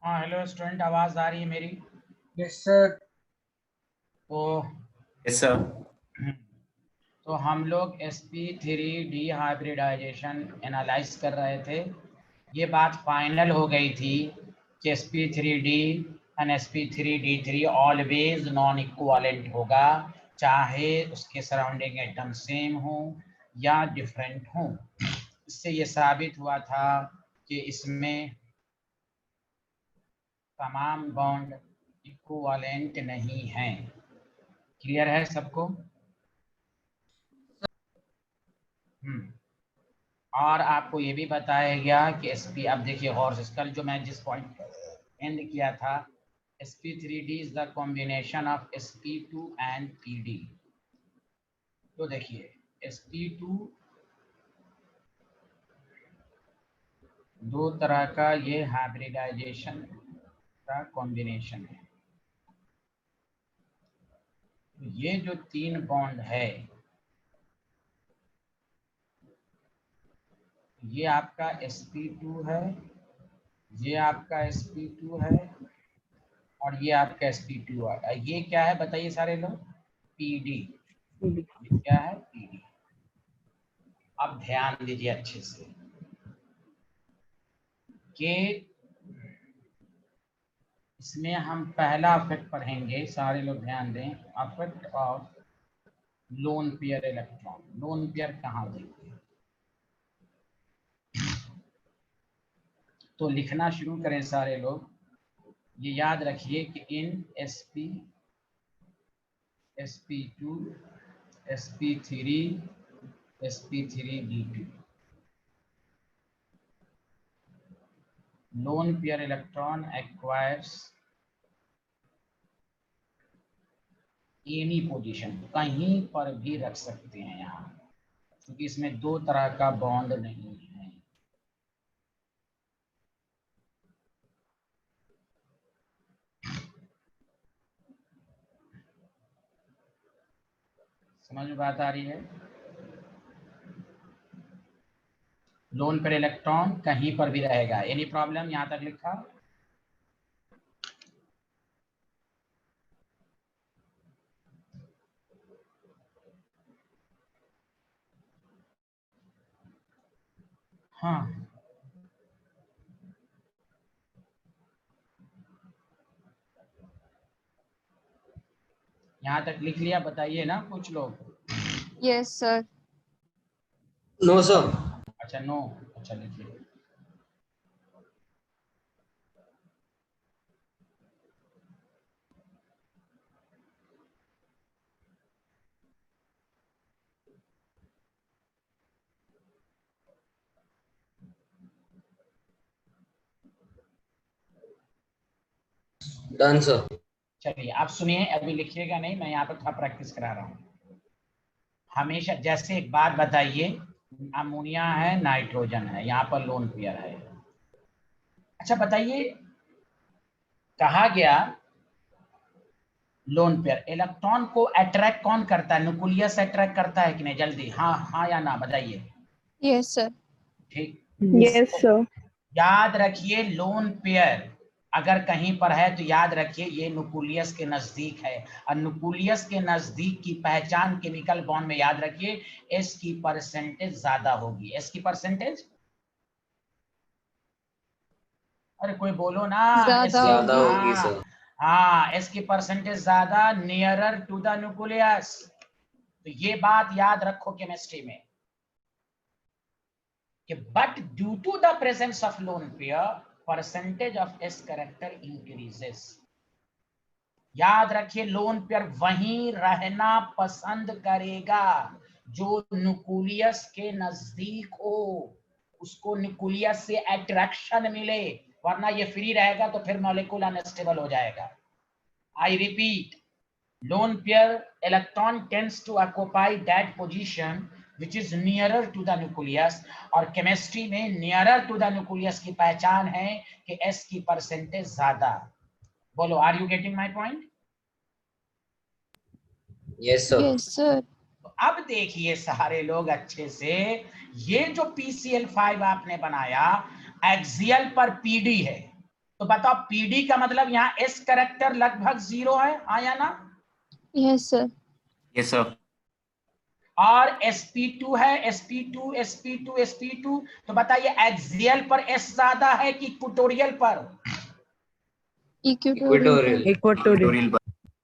हाँ hello student, आवाज आ रही है मेरी? Yes sir. तो यस सर। तो हम लोग sp3d हाइब्रिडाइजेशन एनालाइज कर रहे थे। ये बात फाइनल हो गई थी कि sp3d and sp3d3 always non equivalent होगा, चाहे उसके सराउंडिंग एटम सेम हो या डिफरेंट हो। इससे ये साबित हुआ था कि इसमें तमाम बॉन्ड इक्विवेलेंट नहीं हैं। क्लियर है सबको? और आपको ये भी बताया गया कि sp, अब देखिए हॉर्स कल जो मैं जिस पॉइंट एंड किया था, sp3d is the combination of sp2 and pd। तो देखिए sp2 दो तरह का ये हाइब्रिडाइजेशन का कॉम्बिनेशन है। तो ये जो तीन बॉन्ड है, ये आपका sp2 है, ये आपका sp2 है और ये आपका sp2 है। ये क्या है बताइए सारे लोग? pd। ये क्या है? pd। अब ध्यान दीजिए अच्छे से कि इसमें हम पहला अफेक्ट पढ़ेंगे, सारे लोग ध्यान दें। Affect of lone pair electron. Lone pair कहाँ देखते हैं? तो लिखना शुरू करें सारे लोग। ये याद रखिए कि इन sp, sp2, sp3, sp3d2 lone pair electron acquires any position, कहीं पर भी रख सकते हैं यहाँ, क्योंकि इसमें दो तरह का बॉन्ड नहीं है। समझ में बात आ रही है? लोन पर इलेक्ट्रॉन कहीं पर भी रहेगा। एनी प्रॉब्लम यहाँ तक लिखा? हाँ, यहाँ तक लिख लिया? बताइए ना कुछ लोग। Yes sir. No sir. अच्छा नो, अच्छा लिखिए। Done sir. चलिए आप सुनिए, अभी लिखिएगा नहीं, मैं यहाँ पर थोड़ा प्रैक्टिस करा रहा हूँ। हमेशा जैसे एक बात बताइए, अमोनिया है, नाइट्रोजन है, यहाँ पर लोन पेयर है। अच्छा बताइए, कहा गया लोन पेयर इलेक्ट्रॉन को अट्रैक्ट कौन करता है? न्यूक्लियस अट्रैक्ट करता है कि नहीं? जल्दी हाँ हाँ या ना बताइए। Yes sir. ठीक, यस सर। याद रखिए लोन पेयर अगर कहीं पर है तो याद रखिए ये न्यूक्लियस के नजदीक है, और न्यूक्लियस के नजदीक की पहचान केमिकल बॉन्ड में याद रखिए एस की परसेंटेज ज्यादा होगी। एस की परसेंटेज, अरे कोई बोलो ना। ज्यादा ज्यादा होगी। होगी सर। हाँ, एस की परसेंटेज ज्यादा, नियरर टू द न्यूक्लियस। तो ये बात याद रखो केमिस्ट्री में कि but due to the presence of lone pair percentage of s character increases. याद रखिए लोन पेयर वहीं रहना पसंद करेगा जो न्यूक्लियस के नजदीक हो, उसको न्यूक्लियस से अट्रैक्शन मिले, वरना ये फ्री रहेगा तो फिर मॉलिक्यूल अनस्टेबल हो जाएगा। I repeat, lone pair electron tends to occupy that position which is nearer to the nucleus, और केमिस्ट्री में nearer to the nucleus की पहचान है कि s की परसेंटेज ज्यादा। बोलो, are you getting my point? Yes sir. Yes sir. तो अब देखिए सारे लोग अच्छे से, ये जो PCl5 आपने बनाया, एक्सियल पर पीडी है, तो बताओ पीडी का मतलब यहाँ एस कैरेक्टर लगभग 0 है, हाँ या ना? Yes sir. Yes sir. और sp2 है, sp2 sp2 sp2, तो बताइए एक्सियल पर s ज्यादा है कि इक्वेटोरियल पर? इक्वेटोरियल। इक्वेटोरियल।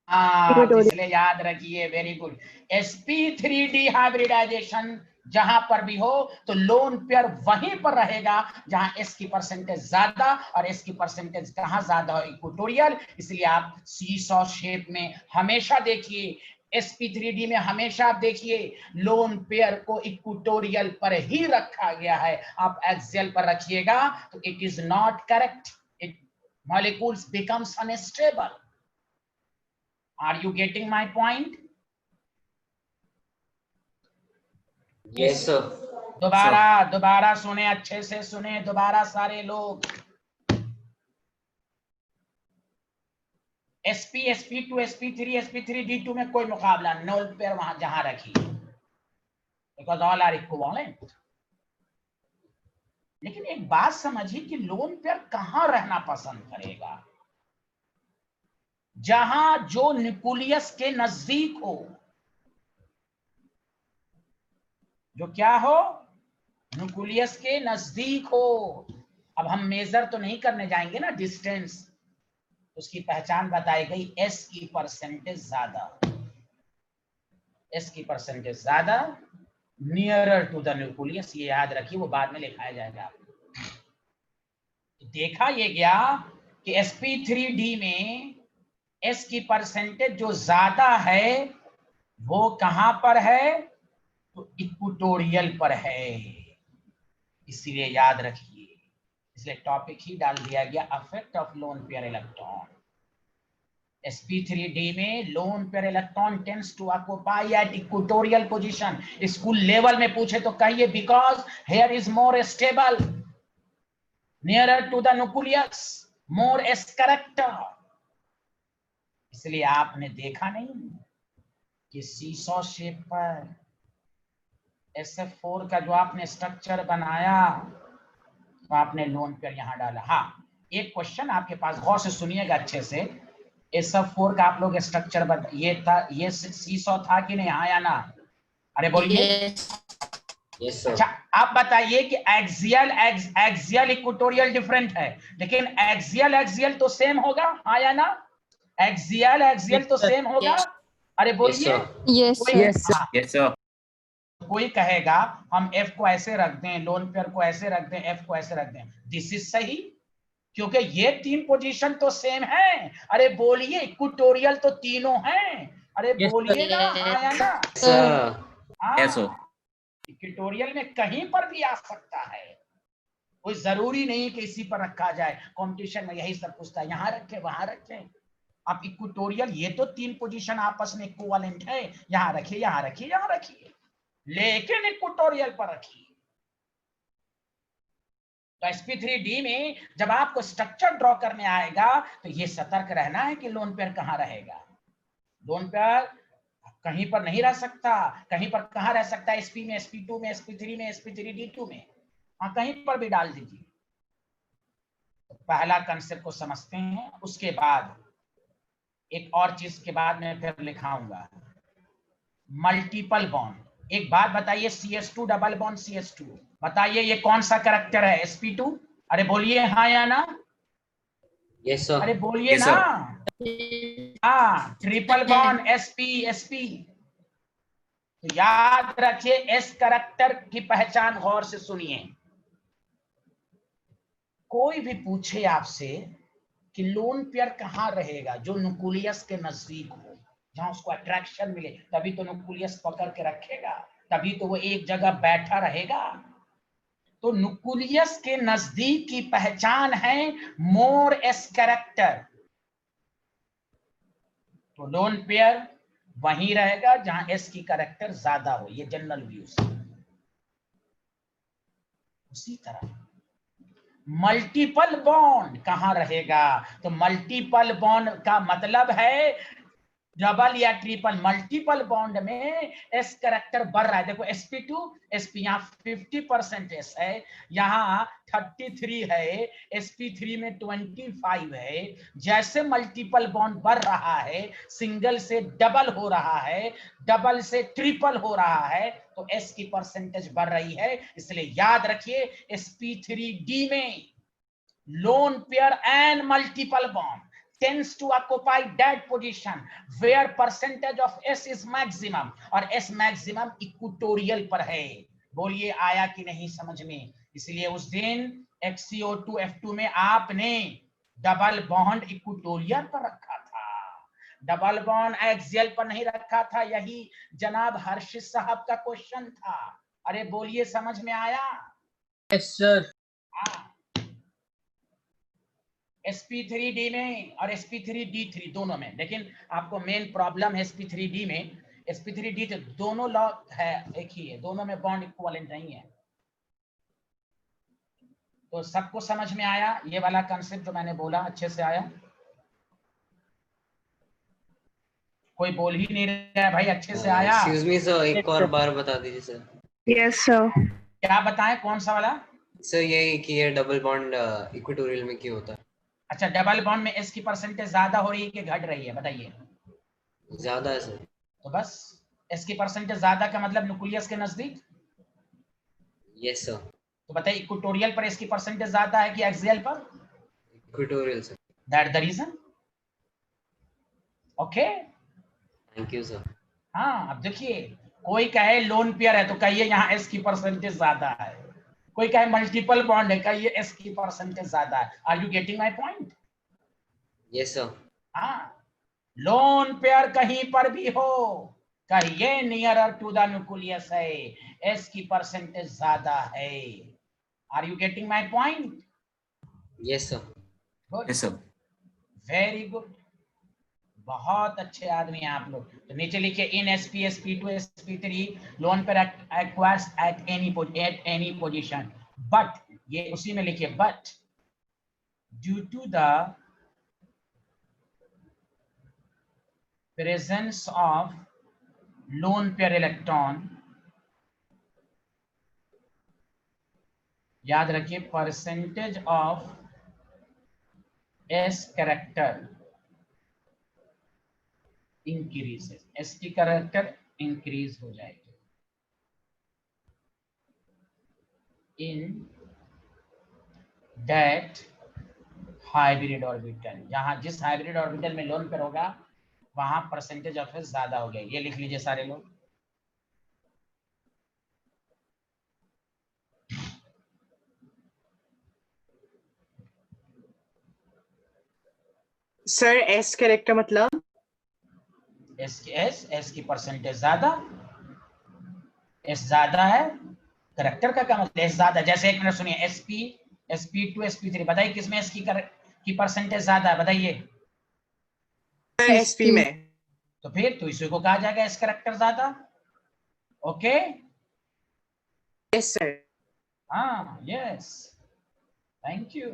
हाँ, इसलिए याद रखिए, वेरी गुड। sp3d हाइब्रिडाइजेशन जहां पर भी हो तो लोन पेयर वहीं पर रहेगा जहां s की परसेंटेज ज्यादा, और s की परसेंटेज कहां ज्यादा हो? इक्वेटोरियल। इसलिए आप सीसॉ शेप में हमेशा देखिए, sp3d में हमेशा आप देखिए लोन पेयर को इक्वेटोरियल पर ही रखा गया है। आप एक्सियल पर रखिएगा तो it is not correct, it molecules becomes unstable. Are you getting my point? Yes sir. दोबारा सुने, अच्छे से सुने दोबारा सारे लोग। sp sp2 sp3 sp3d2 में कोई मुकाबला, नोल पेयर वहां जहां रखिए, बिकॉज ऑल आर इक्विवेलेंट। लेकिन एक बात समझिए कि लोन पेयर कहां रहना पसंद करेगा? जहां जो न्यूक्लियस के नजदीक हो। जो क्या हो? न्यूक्लियस के नजदीक हो। अब हम मेजर तो नहीं करने जाएंगे ना डिस्टेंस, उसकी पहचान बताई गई, एस की परसेंटेज ज्यादा, एस की परसेंटेज ज्यादा, नियरर टू द न्यूक्लियस, ये याद रखिए, वो बाद में लिखाया जाएगा। देखा ये गया कि sp3d में s की परसेंटेज जो ज्यादा है वो कहां पर है? तो इक्वेटोरियल पर है। इसलिए याद रखिए, इसलिए टॉपिक ही डाल दिया गया, affect of lone pair electron. sp3d में lone pair electron tends to occupy at equatorial position. School level में पूछे तो कहिए because here is more stable, nearer to the nucleus, more s character. इसलिए आपने देखा नहीं कि सीसॉ शेप पर SF4 का जो आपने स्ट्रक्चर बनाया तो आपने लोन पेयर यहां डाला। हाँ, एक क्वेश्चन आपके पास, गौर से सुनिएगा अच्छे से। SF4 का आप लोग स्ट्रक्चर ये था, ये सीसॉ था कि नहीं, हाँ या ना? अरे बोलिए। Yes sir. अच्छा, आप बताइए कि एक्सियल इक्वेटोरियल डिफरेंट है, लेकिन एक्सियल तो सेम होगा, हाँ या ना? एक्सियल तो सेम होगा। अरे बोलिए। Yes sir. कोई कहेगा हम F को ऐसे रख दें, लोन पेयर को ऐसे रख दें, F को ऐसे रख दें, दिस इज सही, क्योंकि ये तीन पोजीशन तो सेम है। अरे बोलिए, इक्वेटोरियल तो तीनों हैं। अरे बोलिए ना, हाँ या ना? सर। इक्वेटोरियल में कहीं पर भी आ सकता है, कोई जरूरी नहीं कि इसी पर रखा जाए। कंपटीशन में यही सब पूछता है, यहाँ रखे वहां रखे। आप इक्वेटोरियल, ये तो तीन पोजीशन आपस में इक्विवेलेंट है, यहाँ रखिए यहाँ रखिए यहाँ रखिए, लेकिन इक्वेटोरियल पर रखिए। तो sp3d में जब आपको स्ट्रक्चर ड्रॉ करने आएगा तो ये सतर्क रहना है कि लोन पेयर कहां रहेगा। लोन पेयर कहीं पर नहीं रह सकता, कहीं पर कहां रह सकता है? sp में, sp2 में, sp3 में, sp3d2 में, हाँ कहीं पर भी डाल दीजिए। तो पहला कंसेप्ट को समझते हैं, उसके बाद एक और चीज के बाद में फिर लिखाऊंगा, मल्टीपल बॉन्ड। एक बात बताइए, CS2 डबल बॉन्ड CS2, बताइए ये कौन सा कैरेक्टर है? sp2। अरे बोलिए हाँ या ना? Yes sir. अरे बोलिए ना। हाँ, ट्रिपल बॉन्ड sp तो याद रखिए, एस कैरेक्टर की पहचान गौर से सुनिए। कोई भी पूछे आपसे कि लोन पेयर कहां रहेगा, जो न्यूक्लियस के नजदीक हो, जहां उसको अट्रैक्शन मिले, तभी तो न्यूक्लियस पकड़ के रखेगा, तभी तो वो एक जगह बैठा रहेगा। तो न्यूक्लियस के नजदीक की पहचान है मोर एस कैरेक्टर। तो लोन पेयर वहीं रहेगा जहां एस की कैरेक्टर ज्यादा हो, ये जनरल व्यूज। उसी तरह मल्टीपल बॉन्ड कहां रहेगा? तो मल्टीपल बॉन्ड का मतलब है डबल या ट्रिपल मल्टीपल बॉन्ड में एस कैरेक्टर बढ़ रहा है। देखो sp2 sp यहाँ 50% एस है, यहाँ 33 है, sp3 में 25 है। जैसे मल्टीपल बॉन्ड बढ़ रहा है, सिंगल से डबल हो रहा है, डबल से ट्रिपल हो रहा है, तो एस की परसेंटेज बढ़ रही है। इसलिए याद रखिए sp3d में lone pair and multiple bond tends to occupy that position where percentage of S is maximum, और S maximum इक्वेटोरियल पर है। बोलिए आया कि नहीं समझ में? इसलिए उस दिन XCO2F2 में आपने डबल बॉन्ड इक्वेटोरियल पर रखा था, डबल बॉन्ड एक्सियल पर नहीं रखा था। यही जनाब हर्षित साहब का क्वेश्चन था। अरे बोलिए समझ में आया? Yes sir. sp3d में और sp3d3 दोनों में, लेकिन आपको मेन प्रॉब्लम है sp3d में। sp3d तो दोनों लॉ है एक ही है, दोनों में बॉन्ड इक्विवेलेंट नहीं है। तो सबको समझ में आया ये वाला कंसेप्ट जो मैंने बोला? अच्छे से आया? कोई बोल ही नहीं रहा है भाई, अच्छे से आया? एक्सक्यूज मी सर, एक और बार बता दीजिए सर। Yes sir. क्या बताएं, कौन सा वाला? सर यही कि ये डबल बॉन्ड इक्वेटोरियल में क्यों होता है? अच्छा, डबल बॉन्ड में एस की परसेंटेज ज्यादा हो रही है कि घट रही है, बताइए? ज्यादा है सर। तो बस एस की परसेंटेज ज्यादा का मतलब न्यूक्लियस के नजदीक। Yes sir. तो बताइए इक्वेटोरियल पर एस की परसेंटेज ज्यादा है कि एक्सियल पर? Equatorial sir. That the reason. Okay, thank you sir. हाँ अब देखिए, कोई कहे लोन पेयर है तो कहिए यहाँ एस की परसेंटेज ज्यादा है, कोई कहे मल्टीपल बॉन्ड है कहिए एस की परसेंटेज ज्यादा है। Are you getting my point? Yes sir. हाँ, लोन पेयर कहीं पर भी हो, कहिए नियरर टू द न्यूक्लियस है, एस की परसेंटेज ज्यादा है। Are you getting my point? Yes sir. Good, Yes, sir. Very good, बहुत अच्छे आदमी हैं आप लोग। तो नीचे लिखिए in sp sp2 sp3 lone pair acquires at any position, but ये उसी में लिखिए but due to the presence of lone pair electron, याद रखिए percentage of s character increases, S की कैरेक्टर इंक्रीज हो जाएगी इन दैट हाइब्रिड ऑर्बिटल। जहां जिस हाइब्रिड ऑर्बिटल में लोन पेयर होगा वहां परसेंटेज ऑफ एस ज्यादा हो गया। ये लिख लीजिए सारे लोग। सर एस कैरेक्टर मतलब? एस की परसेंटेज ज्यादा, एस ज्यादा है, करेक्टर का क्या मतलब? एस ज्यादा, जैसे एक मिनट सुनिए, sp2 sp3 बताइए किसमें एस की परसेंटेज ज्यादा है, बताइए? एसपी में। तो फिर तो इसी को कहा जाएगा एस करेक्टर ज्यादा। Okay, yes sir. हाँ यस, थैंक यू।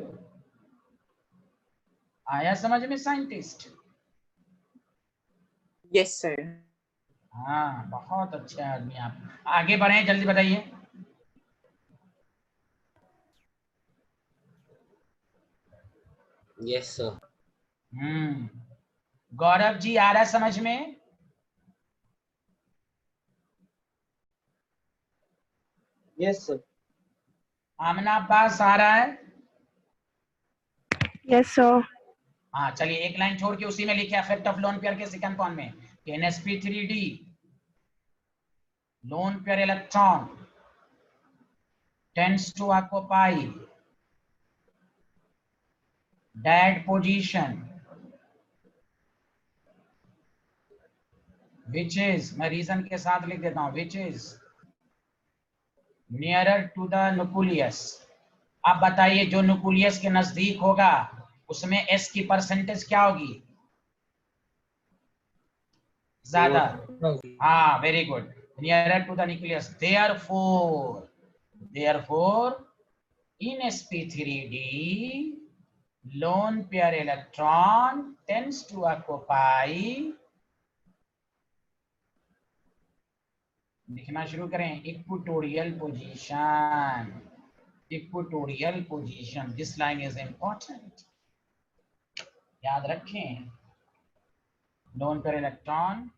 आया समझ में साइंटिस्ट? Yes sir. हाँ बहुत अच्छे आदमी आप, आगे बढ़े जल्दी बताइए। Yes sir. गौरव जी आ रहा है समझ में? Yes sir. आमना पास आ रहा है? Yes sir. हाँ चलिए, एक लाइन छोड़ के उसी में लिखे इफेक्ट ऑफ लोन पेयर के सेकंड पॉइंट में कि sp3d loan pair electron tends to occupy that position which is, मैं रीजन के साथ लिख देता हूं, which is nearer to the nucleus। अब बताइए जो न्यूक्लियस के नजदीक होगा उसमें एस की परसेंटेज क्या होगी? ज्यादा। हाँ very good, nearer to the nucleus. therefore in sp3d lone pair electron tends to occupy लिखना शुरू करें। Equatorial position, equatorial position, this line is important, याद रखें। Loan pair electron,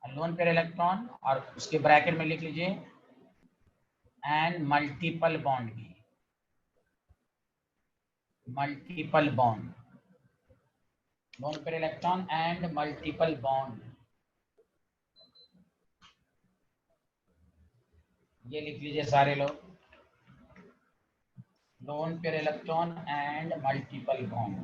loan pair electron, और उसके ब्रैकेट में लिख लीजिए एंड मल्टीपल बॉन्ड की, multiple bond, loan pair electron and multiple bond, ये लिख लीजिए सारे लोग, loan pair electron and multiple bond.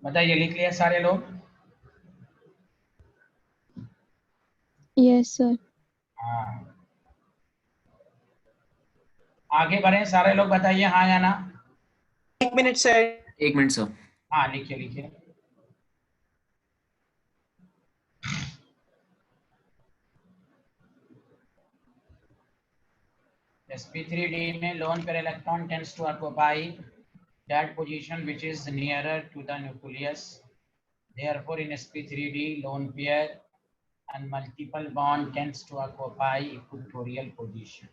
बताइए, लिख लिया सारे लोग? Yes sir. हाँ, आगे बढ़े सारे लोग, बताइए हाँ या ना। 1 मिनट सर। 1 minute sir. हाँ लिखिए लिखिए। sp3d में lone pair electron tends to occupy that position which is nearer to the nucleus. Therefore, in sp3d, lone pair and multiple bond tends to occupy equatorial position.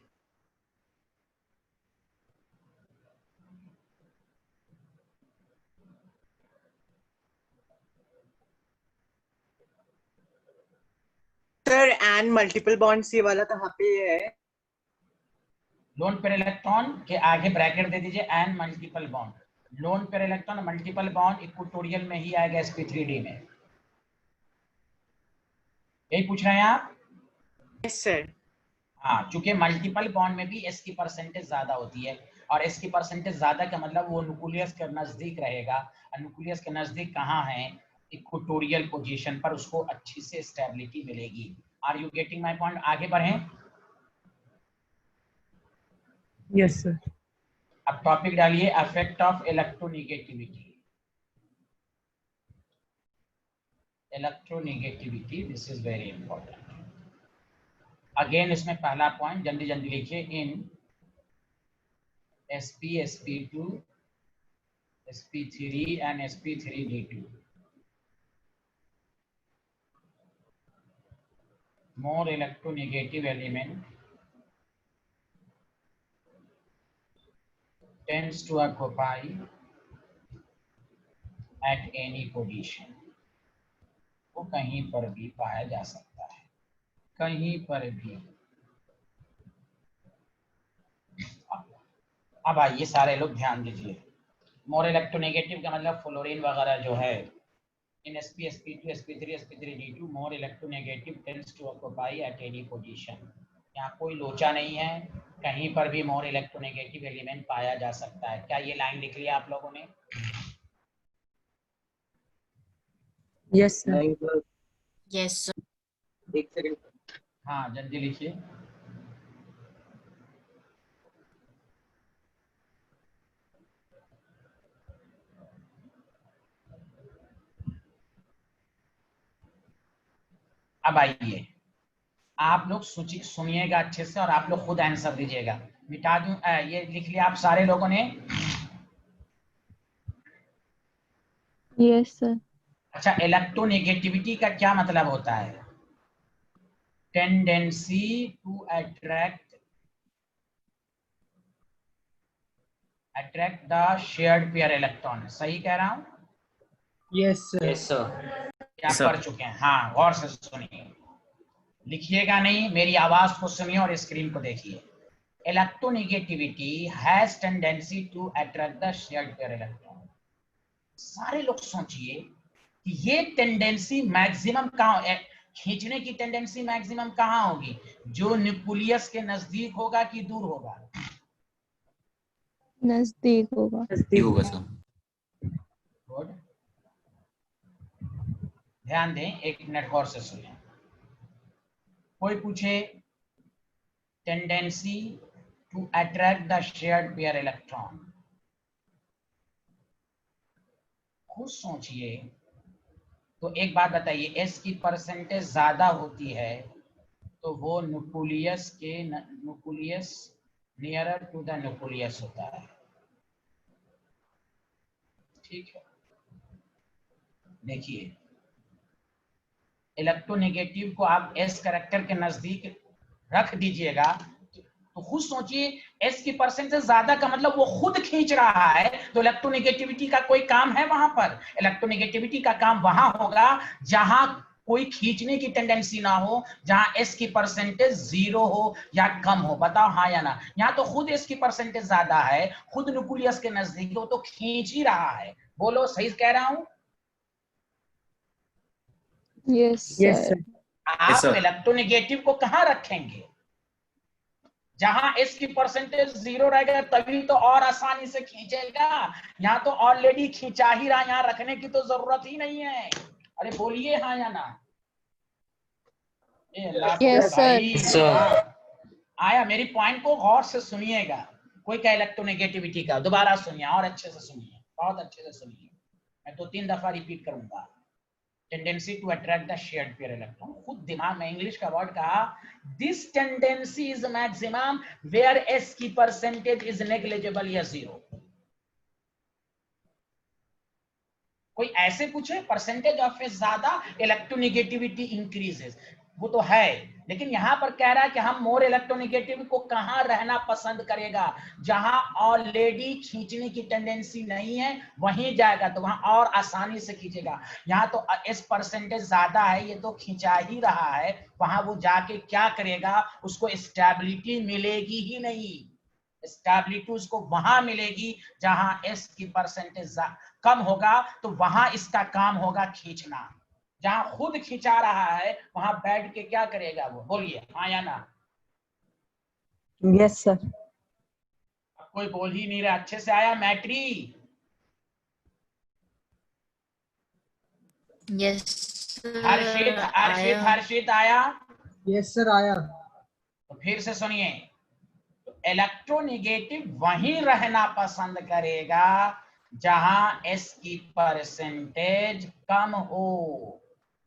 Sir and multiple bonds ये वाला कहाँ पे है? Loan pair electron के आगे bracket दे दीजिए and multiple bond. Loan pair electron multiple bond equatorial में ही आएगा sp3d में, यही पूछ रहे हैं आप? Yes sir. हाँ, चूंकि मल्टीपल बॉन्ड में भी s की परसेंटेज ज्यादा होती है, और s की परसेंटेज ज्यादा का मतलब वो न्यूक्लियस के नजदीक रहेगा, और न्यूक्लियस के नजदीक कहाँ है? इक्वेटोरियल पोजीशन पर, उसको अच्छी से स्टेबिलिटी मिलेगी। Are you getting my point? आगे बढ़ें। Yes sir. अब टॉपिक डालिए, effect of electronegativity. Electronegativity, this is very important. Again इसमें पहला पॉइंट जल्दी जल्दी लिखिए, in sp, sp2, sp3 and sp3d2, more electronegative element tends to occupy at any position. वो कहीं पर भी पाया जा सकता है, कहीं पर भी। अब आइए सारे लोग ध्यान दीजिए, मोर इलेक्ट्रोनेगेटिव का मतलब फ्लोरीन वगैरह जो है, in sp, sp2, sp3, sp3d2 more electronegative tends to occupy at any position. यहाँ कोई लोचा नहीं है, कहीं पर भी मोर इलेक्ट्रोनेगेटिव एलिमेंट पाया जा सकता है। क्या ये लाइन लिख लिया आप लोगों ने? Yes sir. नहीं सर, Yes, sir. 1 सेकंड। हाँ जल्दी लिखिए। अब आइए आप लोग सुनिएगा अच्छे से, और आप लोग खुद आंसर दीजिएगा। मिटा दूं? ये लिख लिया आप सारे लोगों ने? Yes sir. अच्छा, इलेक्ट्रोनेगेटिविटी का क्या मतलब होता है? Tendency to attract the shared pair electron. सही कह रहा हूं? Yes sir. Yes sir. क्या Sir. पढ़ चुके हैं? हाँ, गौर से सुनिए, लिखिएगा नहीं, मेरी आवाज को सुनिए और स्क्रीन को देखिए। Electronegativity has tendency to attract the shared pair electron. सारे लोग सोचिए कि ये टेंडेंसी मैक्सिमम कहाँ, खींचने की टेंडेंसी मैक्सिमम कहाँ होगी? जो न्यूक्लियस के नजदीक होगा कि दूर होगा? नजदीक होगा। ये होगा सर। गुड, ध्यान दें, 1 मिनट गौर से सुनिए। कोई पूछे tendency to attract the shared pair electron. खुद सोचिए, तो एक बात बताइए, s की परसेंटेज ज्यादा होती है तो वो nucleus nearer to the nucleus होता है, ठीक है। देखिए, इलेक्ट्रोनेगेटिव को आप s कैरेक्टर के नजदीक रख दीजिएगा तो खुद सोचिए, s की परसेंटेज ज्यादा का मतलब वो खुद खींच रहा है, तो इलेक्ट्रोनेगेटिविटी का कोई काम है वहां पर? इलेक्ट्रोनेगेटिविटी का काम वहां होगा जहां कोई खींचने की टेंडेंसी ना हो, जहां s की परसेंटेज 0 हो या कम हो। बताओ हाँ या ना? यहाँ तो खुद s की परसेंटेज ज्यादा है, खुद न्यूक्लियस के नजदीक हो, तो खींच ही रहा है। बोलो, सही कह रहा हूं? Yes, Yes, sir. sir. आप sir. इलेक्ट्रोनेगेटिव को कहां रखेंगे? जहां s की परसेंटेज 0 रहेगा तभी तो और आसानी से खींचेगा। यहाँ तो ऑलरेडी खींचा ही रहा, यहाँ रखने की तो जरूरत ही नहीं है। अरे बोलिए हाँ या ना? Yes, sir. भाई sir. आया? मेरी पॉइंट को गौर से सुनिएगा। कोई क्या इलेक्ट्रोनेगेटिविटी का, दोबारा सुनिए और अच्छे से सुनिए, बहुत अच्छे से सुनिए। मैं 2-3 दफा रिपीट करूंगा। Tendency to attract the shared pair electron, खुद दिमाग में इंग्लिश का वर्ड कहा। This tendency is maximum where s की परसेंटेज इज नेग्लिजिबल या 0। कोई ऐसे पूछे परसेंटेज ऑफ एस ज्यादा, इलेक्ट्रोनेगेटिविटी इंक्रीजेस, वो तो है, लेकिन यहां पर कह रहा है कि हम मोर इलेक्ट्रोनेगेटिव को कहां रहना पसंद करेगा? जहां ऑलरेडी खींचने की टेंडेंसी नहीं है वहीं जाएगा, तो वहां और आसानी से खींचेगा। यहाँ तो एस परसेंटेज ज्यादा है, ये तो खींचा ही रहा है, वहां वो जाके क्या करेगा? उसको स्टेबिलिटी मिलेगी ही नहीं। स्टेबिलिटी उसको वहां मिलेगी जहां एस की परसेंटेज कम होगा, तो वहां इसका काम होगा खींचना। जहां खुद खिंचा रहा है वहां बैठ के क्या करेगा वो? बोलिए हाँ या ना? Yes, sir. अब कोई बोल ही नहीं रहा। अच्छे से आया मैट्री? Yes, हर्षित आया? Yes, sir. आया. तो फिर से सुनिए, इलेक्ट्रोनेगेटिव वहीं रहना पसंद करेगा जहां एस की परसेंटेज कम हो।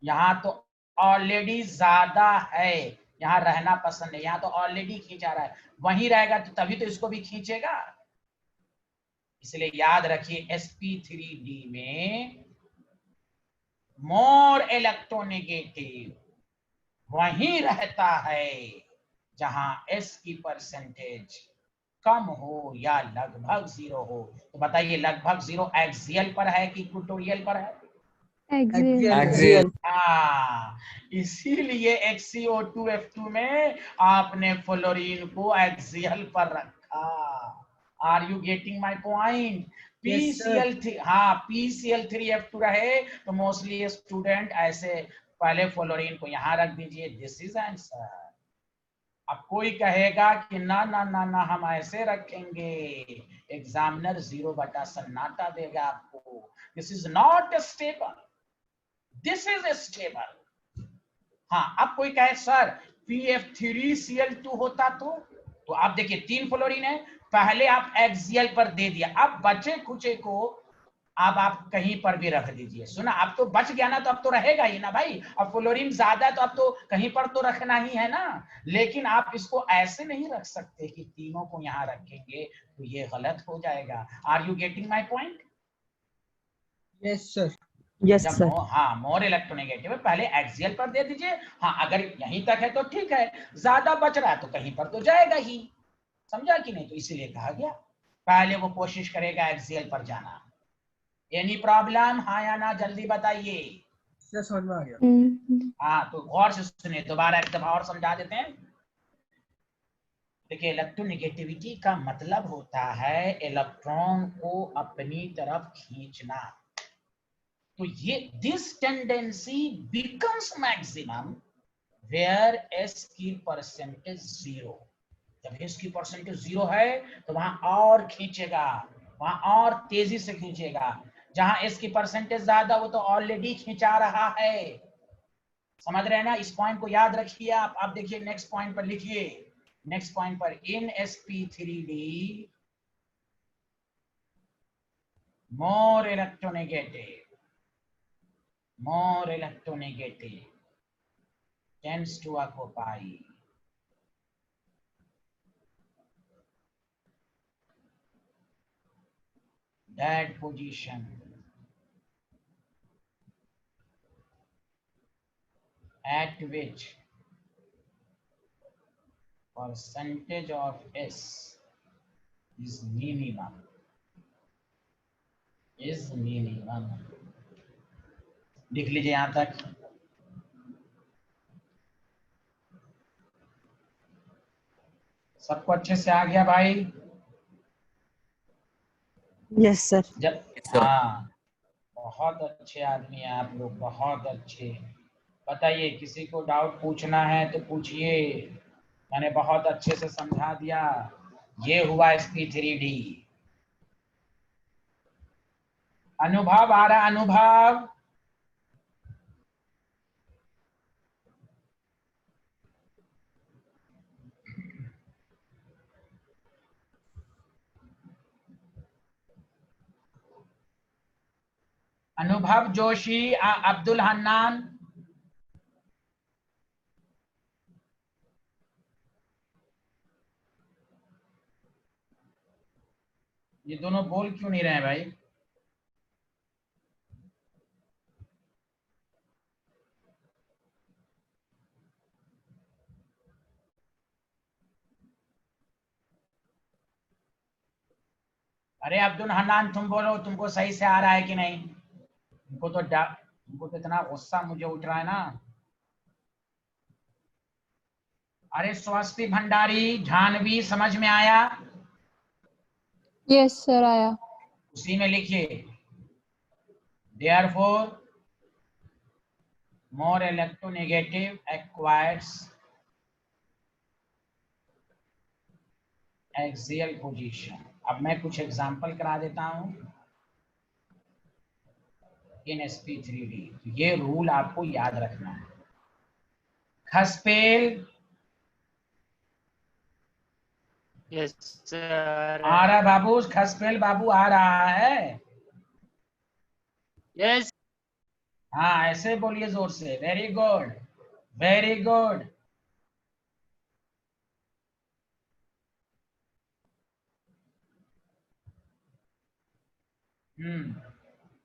यहाँ तो ऑलरेडी ज्यादा है, यहाँ रहना पसंद है, यहाँ तो ऑलरेडी खींचा रहा है, वहीं रहेगा तो तभी तो इसको भी खींचेगा। इसलिए याद रखिए, sp3d में मोर इलेक्ट्रोनेगेटिव वहीं रहता है जहां s की परसेंटेज कम हो या लगभग 0 हो। तो बताइए, लगभग 0 एक्सियल पर है कि इक्वेटोरियल पर है? Axial. हाँ, इसीलिए XCO2F2 में आपने फ्लोरीन को एक्सियल पर रखा। Are you getting my point? Yes, sir. PCl3, हाँ, PCl3F2 रहे तो मोस्टली स्टूडेंट ऐसे पहले फ्लोरीन को यहाँ रख दीजिए। This is answer. अब कोई कहेगा कि ना ना ना ना हम ऐसे रखेंगे, एग्जामिनर 0 बटा सन्नाटा देगा आपको। This is not stable, this is stable. हाँ, अब कोई कहे सर PF3Cl2 होता तो आप देखिए 3 फ्लोरीन है, पहले आप एक्सियल पर दे दिया, अब बचे खुचे को अब आप कहीं पर भी रख दीजिए। सुना, अब तो बच गया ना, तो अब तो रहेगा ही ना भाई। अब फ्लोरीन ज्यादा है तो अब तो कहीं पर तो रखना ही है ना। लेकिन आप इसको ऐसे नहीं रख सकते कि तीनों को यहाँ रखेंगे, तो ये गलत हो जाएगा। Are you getting my point? Yes, sir. Yes, जब sir. हाँ मोर इलेक्ट्रोनेगेटिव है, पहले एक्सियल पर दे दीजिए। हाँ, अगर यहीं तक है तो ठीक है, ज्यादा बच रहा है तो कहीं पर तो जाएगा ही। समझा कि नहीं? तो इसीलिए कहा गया पहले वो कोशिश करेगा एक्सियल पर जाना। Any problem? हाँ या ना, जल्दी बताइए। Sir, समझ में आ गया. हाँ, तो गौर से सुनिए, दोबारा एक दफा और समझा देते हैं। देखिए, इलेक्ट्रोनेगेटिविटी का मतलब होता है इलेक्ट्रॉन को अपनी तरफ खींचना। तो ये this tendency becomes maximum where s की परसेंटेज 0। जब एस की परसेंटेज 0 है तो वहां और खींचेगा, वहां और तेजी से खींचेगा। जहां एस की परसेंटेज ज्यादा, वो तो ऑलरेडी खींचा रहा है। समझ रहे हैं ना? इस पॉइंट को याद रखिए आप। देखिए नेक्स्ट पॉइंट पर लिखिए, नेक्स्ट पॉइंट पर, इन sp3d more electronegative tends to occupy that position at which percentage of S is minimum. लिख लीजिए यहां तक। सबको अच्छे से आ गया भाई? Yes, sir. जब Yes, sir. हाँ, बहुत अच्छे आदमी हैं आप लोग, बहुत अच्छे। बताइए, किसी को डाउट पूछना है तो पूछिए, मैंने बहुत अच्छे से समझा दिया। ये हुआ sp3d। अनुभव आ रहा? अनुभव? अनुभव जोशी, अब्दुल हन्नान। ये दोनों बोल क्यों नहीं रहे हैं भाई? अरे अब्दुल हन्नान, तुम बोलो, तुमको सही से आ रहा है कि नहीं? तुमको तो इतना गुस्सा मुझे उठ रहा है ना। अरे स्वस्ति भंडारी, जानवी, समझ में आया? Yes, sir. आया। उसी में लिखिए, therefore more electronegative acquires axial position। अब मैं कुछ एग्जांपल करा देता हूं इन sp3d। ये रूल आपको याद रखना है। खसपेल, यस सर। आ रहा बाबू? खसपेल बाबू आ रहा है? यस। हाँ, ऐसे बोलिए जोर से। Very good, very good.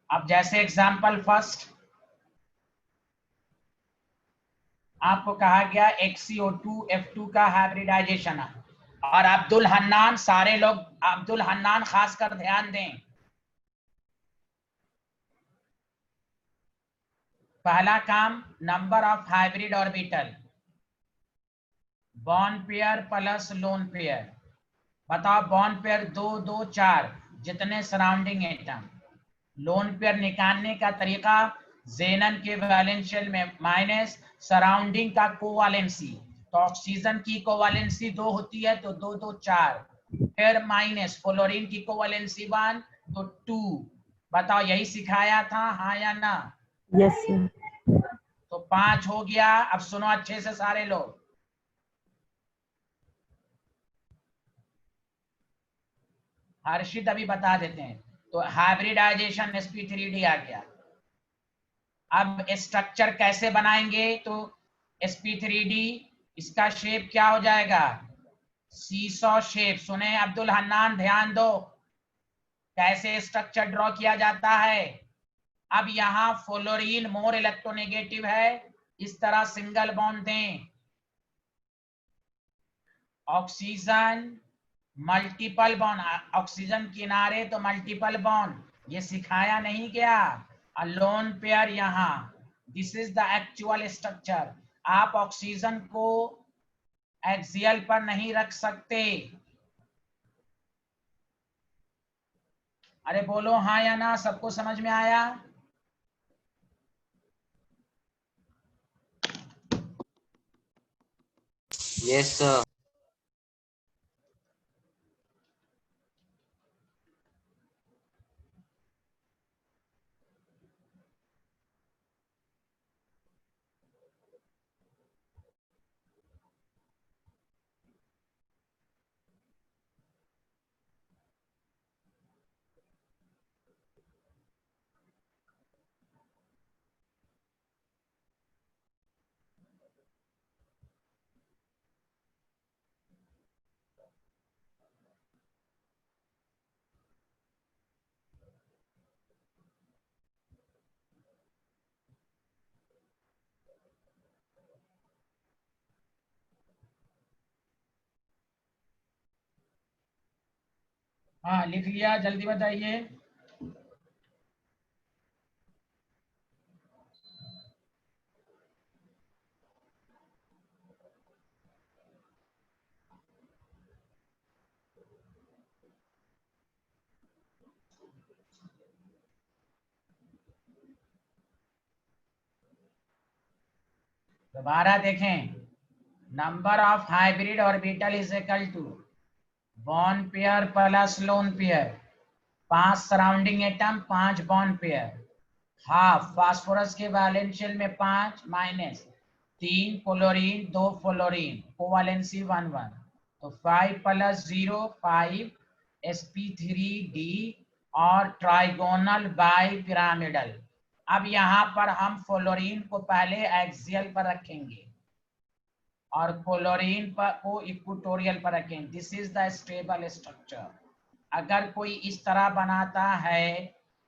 अब जैसे एग्जांपल फर्स्ट, आपको कहा गया XCO2F2 का हाइब्रिडाइजेशन है, और अब्दुल हन्नान, सारे लोग अब्दुल हन्नान खासकर ध्यान दें। पहला काम, number of hybrid orbital, bond pair plus lone pair. बताओ, बॉन्ड पेयर 2 2 4, जितने सराउंडिंग एटम। लोन पेयर निकालने का तरीका, जेनन के वैलेंशियल में माइनस सराउंडिंग का कोवैलेंसी। तो ऑक्सीजन की कोवैलेंसी 2 होती है, तो 2 2 4, फिर माइनस फ्लोरीन की कोवैलेंसी 1, तो 2। बताओ, यही सिखाया था, हाँ या ना? Yes, sir. तो 5 हो गया। अब सुनो अच्छे से सारे लोग, हर्षित अभी बता देते हैं। तो हाइब्रिडाइजेशन sp3d आ गया। अब स्ट्रक्चर कैसे बनाएंगे? तो sp3d, इसका शेप क्या हो जाएगा? Seesaw shape. सुने अब्दुल हन्नान, ध्यान दो कैसे स्ट्रक्चर ड्रॉ किया जाता है। अब यहाँ फ्लोरीन मोर इलेक्ट्रोनेगेटिव है, इस तरह सिंगल बॉन्ड दें। ऑक्सीजन मल्टीपल बॉन्ड, ऑक्सीजन किनारे तो मल्टीपल बॉन्ड, ये सिखाया नहीं गया। लोन पेयर यहाँ, this is the actual structure. आप ऑक्सीजन को एक्सियल पर नहीं रख सकते। अरे बोलो हाँ या ना, सबको समझ में आया? Yes, sir. हाँ लिख लिया, जल्दी बताइए। दोबारा देखें, number of hybrid orbital is equal to bond pair plus lone pair, 5 surrounding atom 5 bond pair, half phosphorus के वैलेंशियल में 5 माइनस 3 फ्लोरीन 2 फ्लोरीन, कोवैलेंसी 1 1, तो 5 प्लस 0 5 sp3d और ट्राइगोनल बाई पिरामिडल। अब यहाँ पर हम फ्लोरीन को पहले एक्सियल पर रखेंगे और क्लोरीन पर को इक्वेटोरियल पर रखेंगे। This is the stable structure. अगर कोई इस तरह बनाता है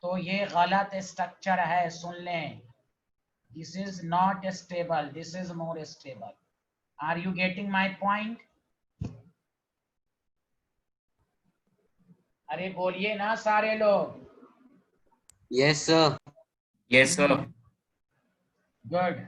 तो ये गलत स्ट्रक्चर है, सुन लें। This is not stable, this is more stable. Are you getting my point? अरे बोलिए ना सारे लोग। Yes, sir. Yes, sir. Good.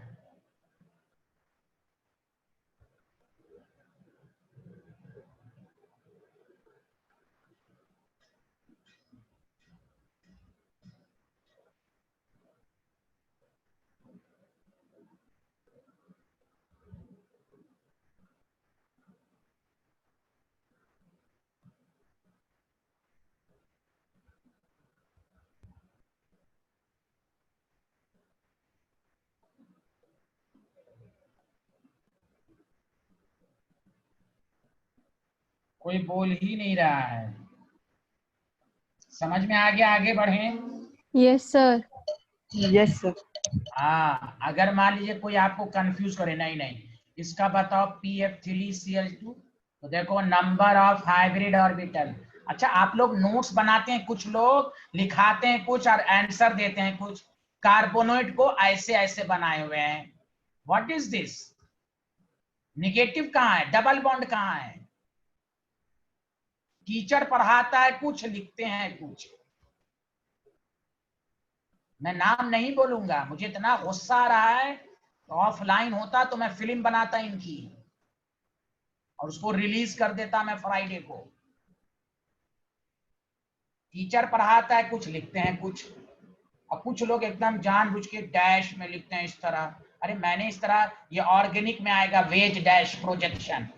कोई बोल ही नहीं रहा है। समझ में आ गया? आगे बढ़ें। Yes, sir. Yes, sir. हाँ, अगर मान लीजिए कोई आपको कंफ्यूज करे, नहीं नहीं इसका बताओ PF3Cl2, तो देखो नंबर ऑफ हाइब्रिड ऑर्बिटल। अच्छा, आप लोग नोट्स बनाते हैं, कुछ लोग लिखाते हैं कुछ और आंसर देते हैं कुछ। कार्बोनेट को ऐसे ऐसे बनाए हुए हैं। What is this? निगेटिव कहाँ है? डबल बॉन्ड कहाँ है? टीचर पढ़ाता है कुछ, लिखते हैं कुछ। मैं नाम नहीं बोलूंगा, मुझे इतना गुस्सा आ रहा है, तो ऑफलाइन होता तो मैं फिल्म बनाता इनकी और उसको रिलीज कर देता मैं फ्राइडे को। टीचर पढ़ाता है कुछ, लिखते हैं कुछ, और कुछ लोग एकदम जानबूझ के डैश में लिखते हैं इस तरह। अरे मैंने इस तरह, ये ऑर्गेनिक में आएगा वेज डैश प्रोजेक्शन।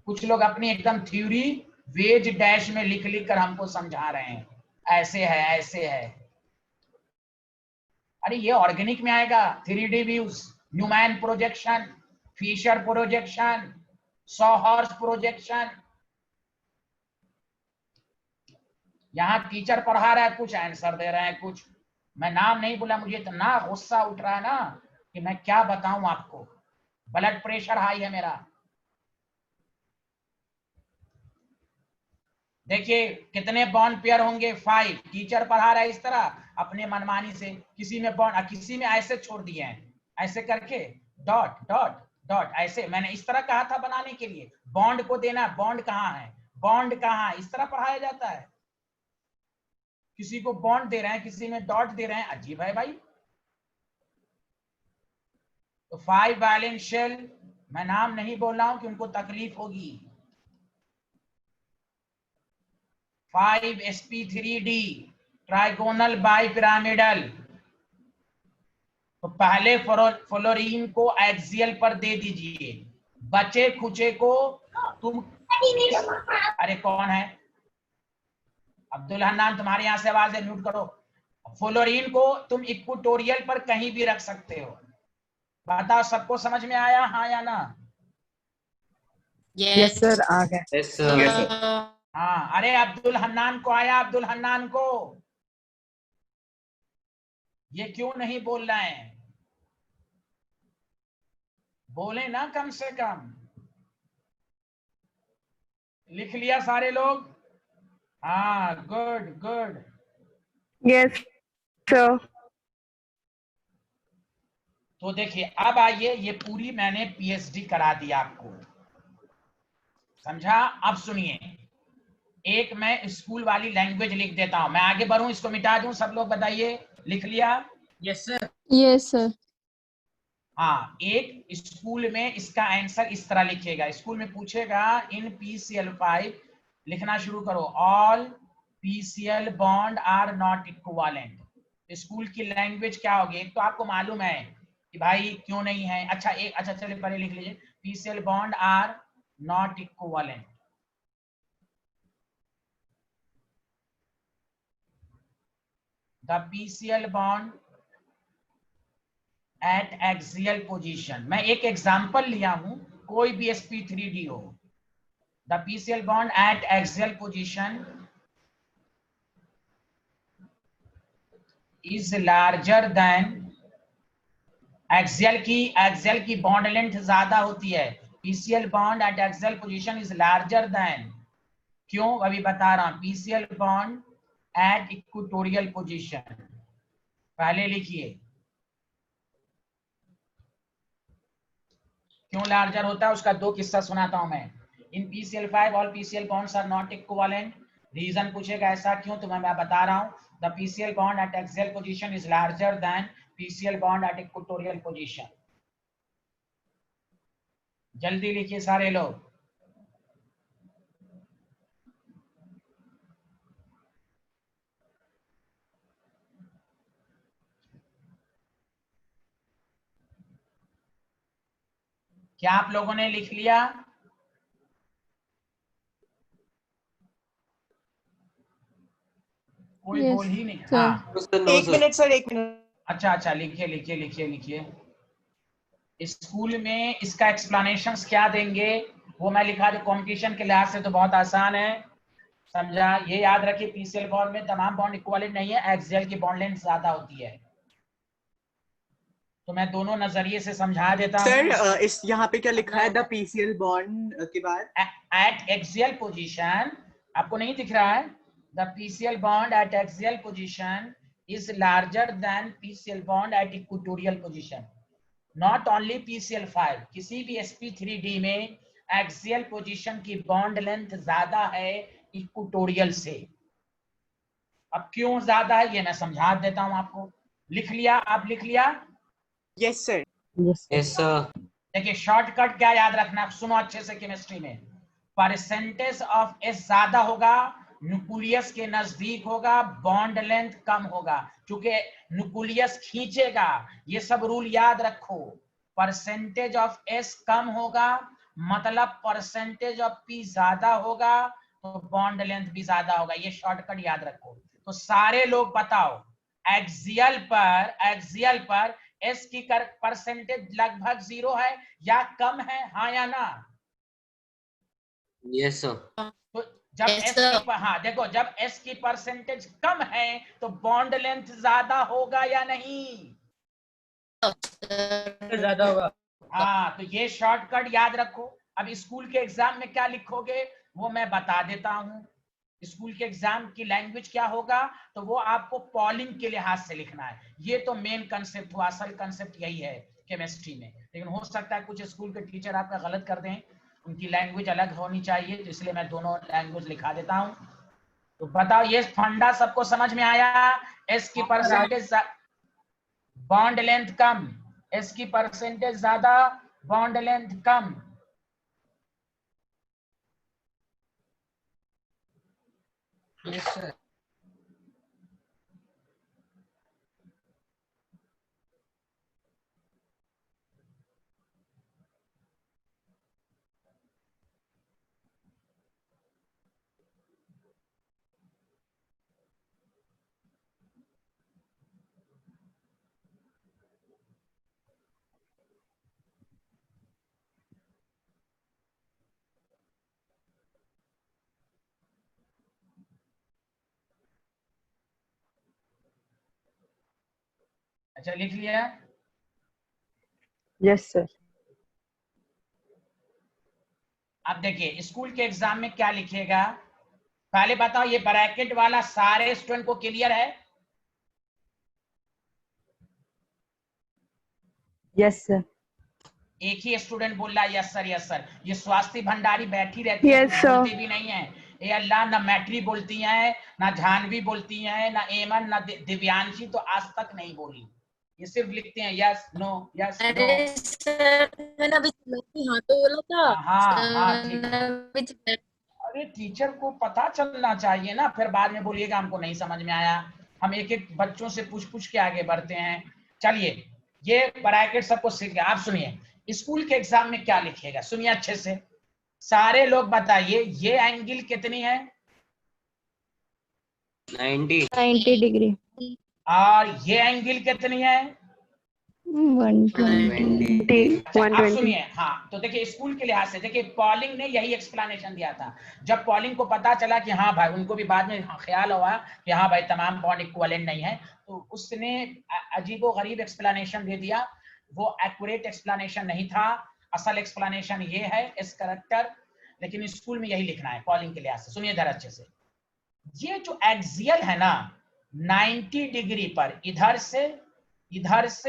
कुछ लोग अपनी एकदम थ्योरी वेज डैश में लिख लिख कर हमको समझा रहे हैं, ऐसे है ऐसे है। अरे ये ऑर्गेनिक में आएगा, 3D views, Newman projection, Fischer projection, Sawhorse projection. यहाँ टीचर पढ़ा रहा है कुछ, आंसर दे रहे हैं कुछ। मैं नाम नहीं बोला, मुझे इतना गुस्सा उठ रहा है ना कि मैं क्या बताऊं आपको। ब्लड प्रेशर हाई है मेरा। देखिए कितने बॉन्ड पेयर होंगे, 5। टीचर पढ़ा रहा है इस तरह अपने मनमानी से, किसी में बॉन्ड, किसी में ऐसे छोड़ दिए हैं, ऐसे करके डॉट डॉट डॉट, ऐसे। मैंने इस तरह कहा था बनाने के लिए, बॉन्ड को देना, बॉन्ड कहाँ है, बॉन्ड कहाँ है, इस तरह पढ़ाया जाता है। किसी को बॉन्ड दे रहे हैं, किसी में डॉट दे रहे हैं, अजीब है भाई। तो 5 वैलेंस शेल, मैं नाम नहीं बोल रहा हूं कि उनको तकलीफ होगी। 5 sp3d ट्राइगोनल बाई पिरामिडल। तो पहले फ्लोरीन को एक्सियल पर दे दीजिए, बचे खुचे को तुम। अरे कौन है? अब्दुल हन्नान, तुम्हारे यहां से आवाज है, म्यूट करो। फ्लोरीन को तुम इक्वेटोरियल पर कहीं भी रख सकते हो। बताओ सबको समझ में आया, हाँ या ना? Yes, sir. आ गया. Yes, sir. Yes, sir. हाँ, अरे अब्दुल हन्नान को आया, अब्दुल हन्नान को। ये क्यों नहीं बोल रहे हैं? बोले ना कम से कम। लिख लिया सारे लोग? हाँ, गुड गुड। Yes, sir. तो देखिए अब आइए, ये पूरी मैंने पीएचडी करा दी आपको, समझा? अब सुनिए, एक मैं स्कूल वाली लैंग्वेज लिख देता हूं, मैं आगे बढ़ूं, इसको मिटा दूं, सब लोग बताइए, लिख लिया? Yes, sir. Yes, sir. हाँ, एक स्कूल में इसका आंसर इस तरह लिखिएगा, स्कूल में पूछेगा इन PCl5 लिखना शुरू करो, all PCl bond are not equivalent. School की लैंग्वेज क्या होगी? एक तो आपको मालूम है कि भाई क्यों नहीं है, अच्छा चलिए पहले लिख लीजिए, PCl bond are not equivalent. The PCl bond at axial position, मैं एक एग्जांपल लिया हूं, कोई भी sp3d हो, the PCl bond at axial position is larger than, axial की बॉन्ड लेंथ ज्यादा होती है, PCl bond at axial position is larger than, क्यों अभी बता रहा हूं, PCl bond at equatorial position, पहले लिखिए क्यों लार्जर होता है, उसका दो किस्सा सुनाता हूं मैं। In PCl5 all PCl bonds are not equivalent, reason पूछेगा ऐसा क्यों, तो मैं बता रहा हूं, the PCl bond at axial position is larger than PCl bond at equatorial position. जल्दी लिखिए सारे लोग। क्या आप लोगों ने लिख लिया? कोई Yes, बोल ही नहीं। sir. हाँ, No, sir. No, एक sir. मिनट सर, एक मिनट। अच्छा लिखिए। स्कूल में इसका एक्सप्लेनेशंस क्या देंगे वो मैं लिखा दूं, कंपटीशन के लिहाज से तो बहुत आसान है, समझा? ये याद रखिए PCl बॉन्ड में तमाम बॉन्ड इक्विवेलेंट नहीं है, एक्सियल की बॉन्ड लेंथ ज्यादा होती है, तो मैं दोनों नजरिए से समझा देता हूं। सर इस यहाँ पे क्या लिखा है, द PCl बॉन्ड के बाद? एट एक्सियल पोजीशन, आपको नहीं दिख रहा है? The PCl bond at axial position is larger than PCl bond at equatorial position. Not only PCl5, किसी भी sp3d में एक्सियल पोजीशन की बॉन्ड लेंथ ज्यादा है इक्वेटोरियल से। अब क्यों ज्यादा है ये मैं समझा देता हूं आपको। लिख लिया? आप लिख लिया? Yes sir. Yes, sir. देखिए शॉर्टकट क्या याद रखना, सुनो अच्छे से, केमिस्ट्री में परसेंटेज ऑफ S ज्यादा होगा, न्यूक्लियस के नजदीक होगा, बॉन्ड लेंथ कम होगा, क्योंकि न्यूक्लियस खींचेगा, ये सब रूल याद रखो। परसेंटेज ऑफ S कम होगा मतलब परसेंटेज ऑफ P ज्यादा होगा, तो बॉन्ड लेंथ भी ज्यादा होगा, ये शॉर्टकट याद रखो। तो सारे लोग बताओ, एक्सियल पर S की परसेंटेज लगभग 0 है या कम है, हाँ या ना? Yes, sir. तो जब S की, हाँ देखो, जब S की परसेंटेज कम है तो बॉन्ड लेंथ ज्यादा होगा या नहीं? ज्यादा होगा। हाँ, तो ये शॉर्टकट याद रखो। अब स्कूल के एग्जाम में क्या लिखोगे वो मैं बता देता हूं। स्कूल के एग्जाम की लैंग्वेज क्या होगा, तो वो आपको पॉलिंग के लिहाज से लिखना है, ये तो मेन कंसेप्ट हुआ, असल कंसेप्ट यही है केमिस्ट्री में। लेकिन हो सकता है कुछ स्कूल के टीचर आपका गलत कर दें, उनकी लैंग्वेज अलग होनी चाहिए, तो इसलिए मैं दोनों लैंग्वेज लिखा देता हूं। तो बताओ ये फंडा सबको समझ में आया? एस की परसेंटेज बॉन्ड लेंथ कम, एस की परसेंटेज ज्यादा, बॉन्ड लेंथ कम। Yes, sir. अच्छा लिख लिया? Yes sir. अब देखिए स्कूल के एग्जाम में क्या लिखेगा, पहले बताओ ये ब्रैकेट वाला सारे स्टूडेंट को क्लियर है? Yes sir. एक ही स्टूडेंट बोल रहा है यस सर। ये स्वास्थ्य भंडारी बैठी रहती है, Yes, sir. बोलती भी नहीं है। ए अल्लाह, ना मैट्री बोलती हैं, ना जानवी बोलती हैं, ना एमन, ना दिव्यांशी तो आज तक नहीं बोली। ये सिर्फ लिखते हैं यस नो यस नो। अरे सर मैंने अभी हाँ तो बोला था। हाँ ठीक है। अभी अरे टीचर को पता चलना चाहिए ना, फिर बाद में बोलिएगा हमको नहीं समझ में आया। हम एक एक बच्चों से पूछ के आगे बढ़ते हैं। चलिए, ये ब्रैकेट सबको सीख गया। आप सुनिए, स्कूल के एग्जाम में क्या लिखिएगा, सुनिए अच्छे से। सारे लोग बताइए, ये एंगल कितनी है? 90 डिग्री। और ये एंगल कितनी है? 120। अच्छा, आप सुनिए। हाँ, तो देखिए स्कूल के लिहाज से देखिए, पॉलिंग ने यही एक्सप्लेनेशन दिया था। जब पॉलिंग को पता चला कि हाँ भाई, उनको भी बाद में ख्याल हुआ कि हाँ भाई तमाम बॉन्ड इक्विवेलेंट नहीं है, तो उसने अजीबोगरीब एक्सप्लेनेशन दे दिया। वो एक्यूरेट एक्सप्लेनेशन नहीं था। असल एक्सप्लेनेशन ये है, इस करेक्टर, लेकिन स्कूल में यही लिखना है पॉलिंग के लिहाज से। सुनिए जरा अच्छे से। ये जो एक्सियल है ना, 90 डिग्री पर इधर से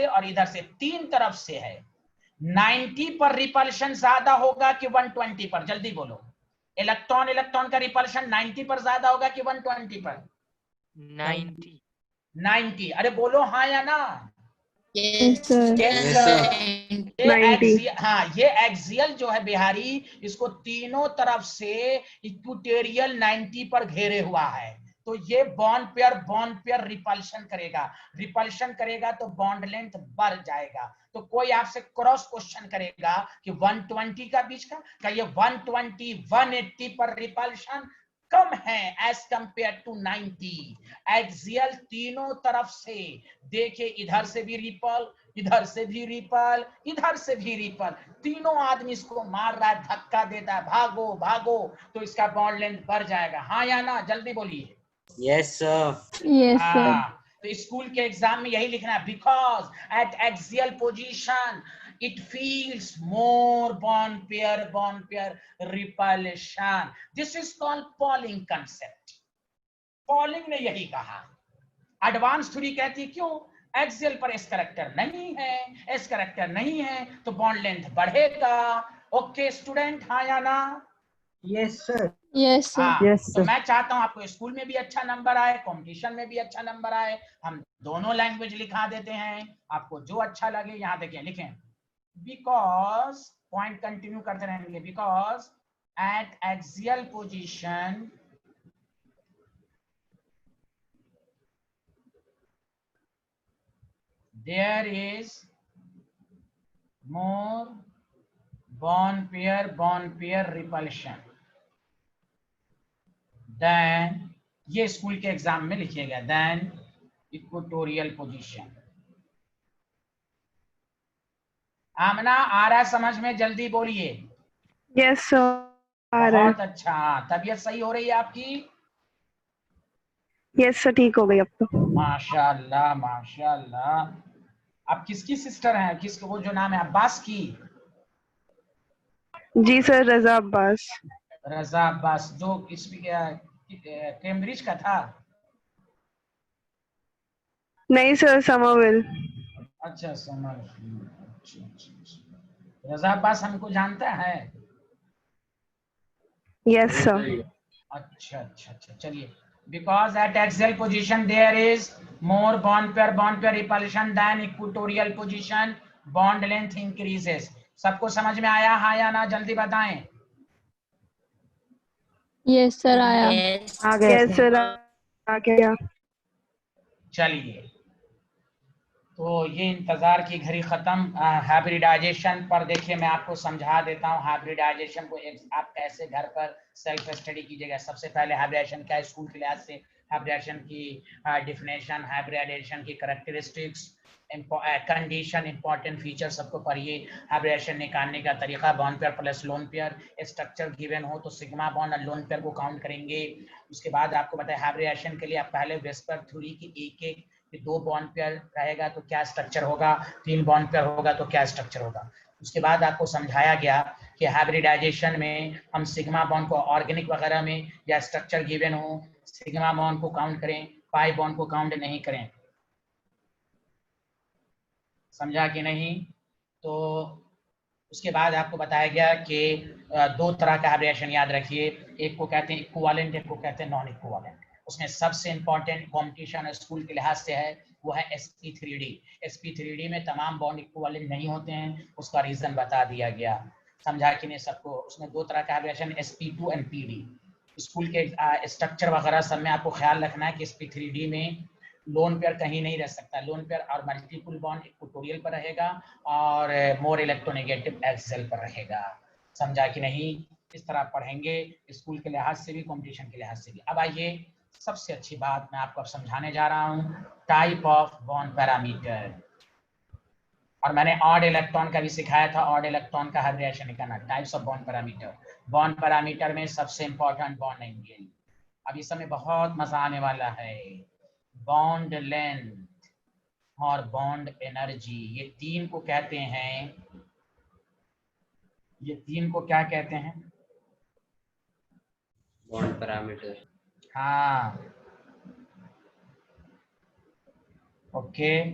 और इधर से, तीन तरफ से है। 90 पर रिपल्शन ज्यादा होगा कि 120 पर? जल्दी बोलो। इलेक्ट्रॉन का रिपल्शन 90 पर ज्यादा होगा कि 120 पर? 90। अरे बोलो हाँ या ना। ये एक्सियल जो है बिहारी, इसको तीनों तरफ से इक्वेटोरियल 90 पर घेरे हुआ है। तो ये बॉन्ड पेयर रिपल्शन करेगा तो बॉन्ड लेंथ बढ़ जाएगा। तो कोई आपसे क्रॉस क्वेश्चन करेगा कि 120 का बीच का ये 120 180 पर रिपल्शन कम है एज कंपेयर टू 90। एक्सियल तीनों तरफ से देखिए, इधर से भी रिपल, इधर से भी रिपल, इधर से भी रिपल, तीनों आदमी इसको मार रहा है, धक्का देता है, भागो भागो, तो इसका बॉन्ड लेंथ बढ़ जाएगा। हाँ या ना, जल्दी बोलिए। Yes sir. Yes sir. तो स्कूल के एग्जाम में यही लिखना है, because at axial position it feels more bond pair repulsion. This is called Pauling concept. Pauling ने यही कहा। एडवांस थ्योरी कहती क्यों? एक्सियल पर एस करेक्टर नहीं है, तो बॉन्ड लेंथ बढ़ेगा। ओके स्टूडेंट, हाँ या ना? Yes sir. Yes sir. तो मैं चाहता हूं आपको स्कूल में भी अच्छा नंबर आए, कंपटीशन में भी अच्छा नंबर आए। हम दोनों लैंग्वेज लिखा देते हैं, आपको जो अच्छा लगे। यहां देखें, लिखें बिकॉज, पॉइंट कंटिन्यू करते रहेंगे, because at axial position there is more bond pair repulsion than, ये स्कूल के एग्जाम में लिखिएगा, than इक्वेटोरियल पोजीशन। आमना आ रहा है समझ में? जल्दी बोलिए। यस सर, आ रहा है। बहुत अच्छा। तबीयत सही हो रही है आपकी? यस सर, ठीक हो गई अब तो। माशाल्लाह माशाल्लाह। आप किसकी सिस्टर हैं? किसको, वो जो नाम है अब्बास की? जी सर, रजा अब्बास। रजा अब्बास, जो कैम्ब्रिज का था? नहीं सर, समरविल। अच्छा समझ। रजा अब्बास हमको जानता है? Yes sir. अच्छा, चलिए। Because at axial position there is more bond pair repulsion than equatorial position, bond length increases. सबको समझ में आया हाँ या ना? जल्दी बताएं। यस सर, आया। आ यस सर, आ गया। चलिए, तो ये इंतजार की घड़ी खत्म। हाइब्रिडाइजेशन पर देखिए, मैं आपको समझा देता हूँ। हाइब्रिडाइजेशन को आप कैसे घर पर सेल्फ स्टडी कीजिएगा। सबसे पहले हाइब्रिडाइजेशन क्या है स्कूल के लिहाज से, हाइब्रिडाइजेशन की डिफिनेशन, हाइब्रिडाइजेशन की कैरेक्टरिस्टिक्स, कंडीशन, इंपॉर्टेंट फीचर सबको पढ़िए। हाइब्रिडाइजेशन निकालने का तरीका, bond pair plus lone pair, structure given हो तो सिग्मा बॉन्ड और लोन पेयर को काउंट करेंगे। उसके बाद आपको बताया हाइब्रिडाइजेशन के लिए आप पहले वेस्पर थ्योरी की एक कि 2 बॉन्ड पेयर रहेगा तो क्या स्ट्रक्चर होगा, 3 बॉन्ड पेयर होगा तो क्या स्ट्रक्चर होगा। उसके बाद आपको समझाया गया कि हाइब्रिडाइजेशन में हम सिग्मा बॉन्ड को ऑर्गेनिक वगैरह में या स्ट्रक्चर गिवन हो, सिग्मा बॉन्ड को काउंट करें, पाई बॉन्ड को काउंट नहीं करें। समझा कि नहीं? तो उसके बाद आपको बताया गया कि दो तरह का एब्रिएशन याद रखिए, एक को कहते हैं इक्विवेलेंट, एक को कहते हैं नॉन इक्विवेलेंट। उसमें सबसे इंपॉर्टेंट कंपटीशन स्कूल के लिहाज से है वो है sp3d। sp3d में तमाम बॉन्ड इक्विवेलेंट नहीं होते हैं, उसका रीजन बता दिया गया, समझा कि नहीं सबको। उसमें दो तरह का एब्रिएशन sp2 एंड pd। स्कूल के स्ट्रक्चर वगैरह सब में आपको ख्याल रखना है कि sp3d में लोन पेयर कहीं नहीं रह सकता, लोन पेयर और मल्टीपल बॉन्ड इक्वेटोरियल पर रहेगा और मोर इलेक्ट्रोनेगेटिव एक्सियल पर रहेगा, समझा कि नहीं। इस तरह पढ़ेंगे स्कूल के लिहाज से भी, कंपटीशन के लिहाज से भी। अब आइए सबसे अच्छी बात मैं आपको अब समझाने जा रहा हूँ, टाइप ऑफ बॉन्ड पैरामीटर। और मैंने ऑड इलेक्ट्रॉन का भी सिखाया था, ऑड इलेक्ट्रॉन का हर रिएक्शन निकालना, types of bond parameter. Bond parameter में सबसे इंपॉर्टेंट बॉन्ड एंगल। अब इस समय बहुत मजा आने वाला है। बॉन्ड लेंथ और बॉन्ड एनर्जी, ये तीन को कहते हैं, ये तीन को क्या कहते हैं? Bond parameter. हाँ, ओके,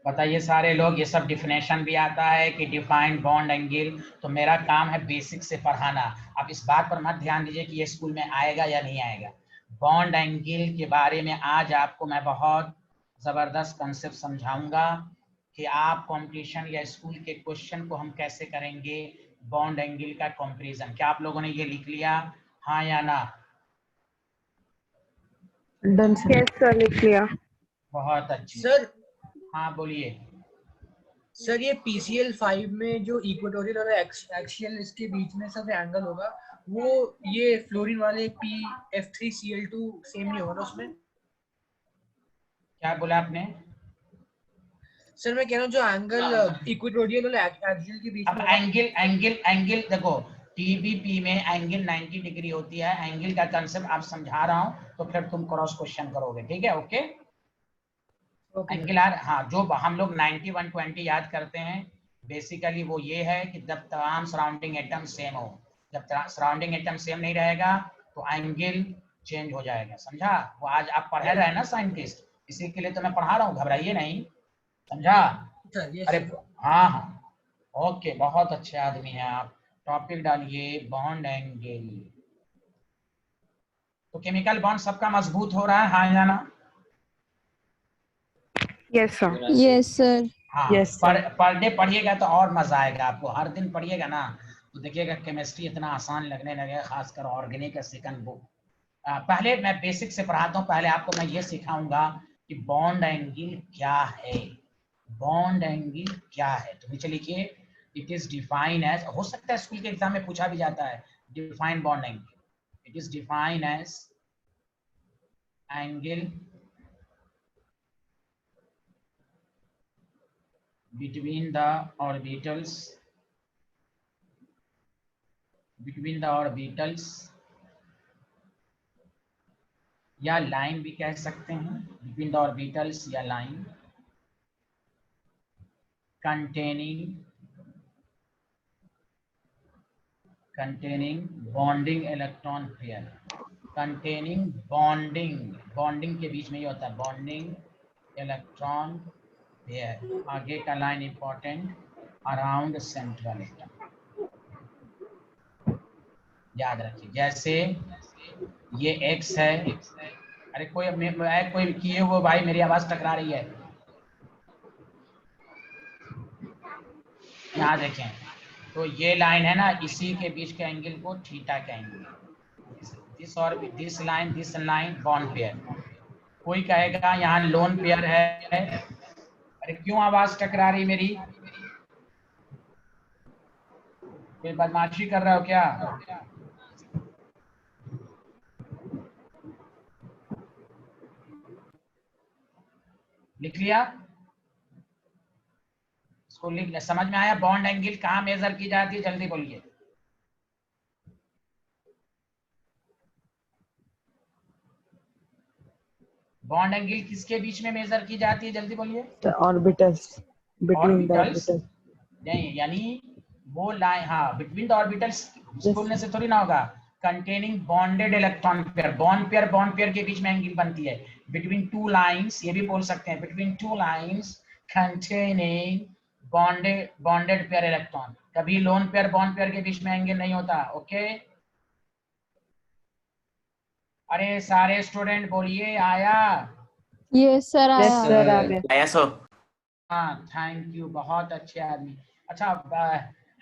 बताइए सारे लोग। ये सब डिफिनेशन भी आता है कि डिफाइंड बॉन्ड एंगल, तो मेरा काम है बेसिक से पढ़ाना। अब इस बात पर मत ध्यान दीजिए कि ये स्कूल में आएगा या नहीं आएगा। बॉन्ड एंगल के बारे में आज आपको मैं बहुत ज़बरदस्त कंसेप्ट समझाऊंगा कि आप कंपटीशन या स्कूल के क्वेश्चन को हम कैसे करेंगे, बॉन्ड एंगल का कंपैरिजन। क्या आप लोगों ने ये लिख लिया, हाँ या ना? Done sir. यस सर, लिख लिया। बहुत अच्छी। सर हाँ बोलिए। सर ये PCL 5 में जो इक्वेटोरियल और एक्सियल इसके बीच में सब एंगल होगा, वो ये फ्लोरीन वाले PF3Cl2 सेम नहीं होगा उसमें? क्या बोला आपने? सर मैं कह रहा हूँ जो एंगल इक्वेटोरियल और एक्सियल के बीच अब में एंगल देखो, टीबीपी में एंगल 90 डिग्री होती है। एंगल का कंसेप्ट आप समझा रहा हूँ तो फिर तुम क्रॉस क्वेश्चन करोगे, ठीक है? ओके, एंगल हाँ, जो हम लोग 90 120 याद करते हैं बेसिकली वो ये है कि जब तमाम सराउंडिंग एटम सेम हो। जब सराउंडिंग एटम सेम नहीं रहेगा तो एंगल चेंज हो जाएगा, समझा? वो आज आप पढ़े रहे ना साइंटिस्ट, इसी के लिए तो मैं पढ़ा रहा हूँ, घबराइए नहीं, समझा? अरे हाँ हाँ, ओके, बहुत अच्छे आदमी हैं आप। टॉपिक डालिए बॉन्ड एंगल। तो केमिकल बॉन्ड सबका मजबूत हो रहा है, हाँ या ना? Yes sir. Yes sir. हाँ, Yes, sir. पर डे पढ़िएगा तो और मजा आएगा आपको। हर दिन पढ़िएगा ना तो देखिएगा केमिस्ट्री इतना आसान लगने लगेगा, खासकर ऑर्गेनिक का सेकंड बुक। पहले मैं बेसिक से पढ़ाता हूँ। पहले आपको मैं ये सिखाऊंगा कि बॉन्ड एंगल क्या है। बॉन्ड एंगल क्या है तो नीचे लिखिए, इट इज डिफाइन एज, हो सकता है स्कूल के एग्जाम में पूछा भी जाता है, define bond angle. It is define as angle between the orbitals या लाइन भी कह सकते हैं, between the orbitals या line, containing bonding electron pair, containing bonding के बीच में ये होता है bonding electron pair। आगे का line important, around central atom, याद रखिए। जैसे ये X है, अरे कोई किए हुए भाई, मेरी आवाज टकरा रही है। यहाँ देखें तो ये लाइन है ना, इसी के बीच के एंगल को थीटा का angle, this line bond pair. कोई कहेगा यहाँ लोन पेयर है, अरे क्यों आवाज टकरा रही मेरी? कोई बदमाशी कर रहे हो क्या? लिख लिया? इसको लिख लिया, समझ में आया? बॉन्ड एंगल कहाँ मेजर की जाती है, जल्दी बोलिए। बॉन्ड एंगल किसके बीच में मेजर की जाती है, जल्दी बोलिए। Orbitals, between the orbitals orbitals. नहीं, यानी वो लाइन, हाँ, बिटवीन द ऑर्बिटल्स बोलने से थोड़ी ना होगा। Containing bonded electron pair, bond pair के बीच में एंगल बनती है। बिटवीन टू लाइंस, ये भी बोल सकते हैं, between two lines containing bonded pair electron, कभी लोन पेयर बॉन्ड पेयर के बीच में एंगल नहीं होता। ओके, अरे सारे स्टूडेंट बोलिए आया। यस सर यस आया। सर आ गया। आया सर। हाँ थैंक यू, बहुत अच्छे आदमी। अच्छा,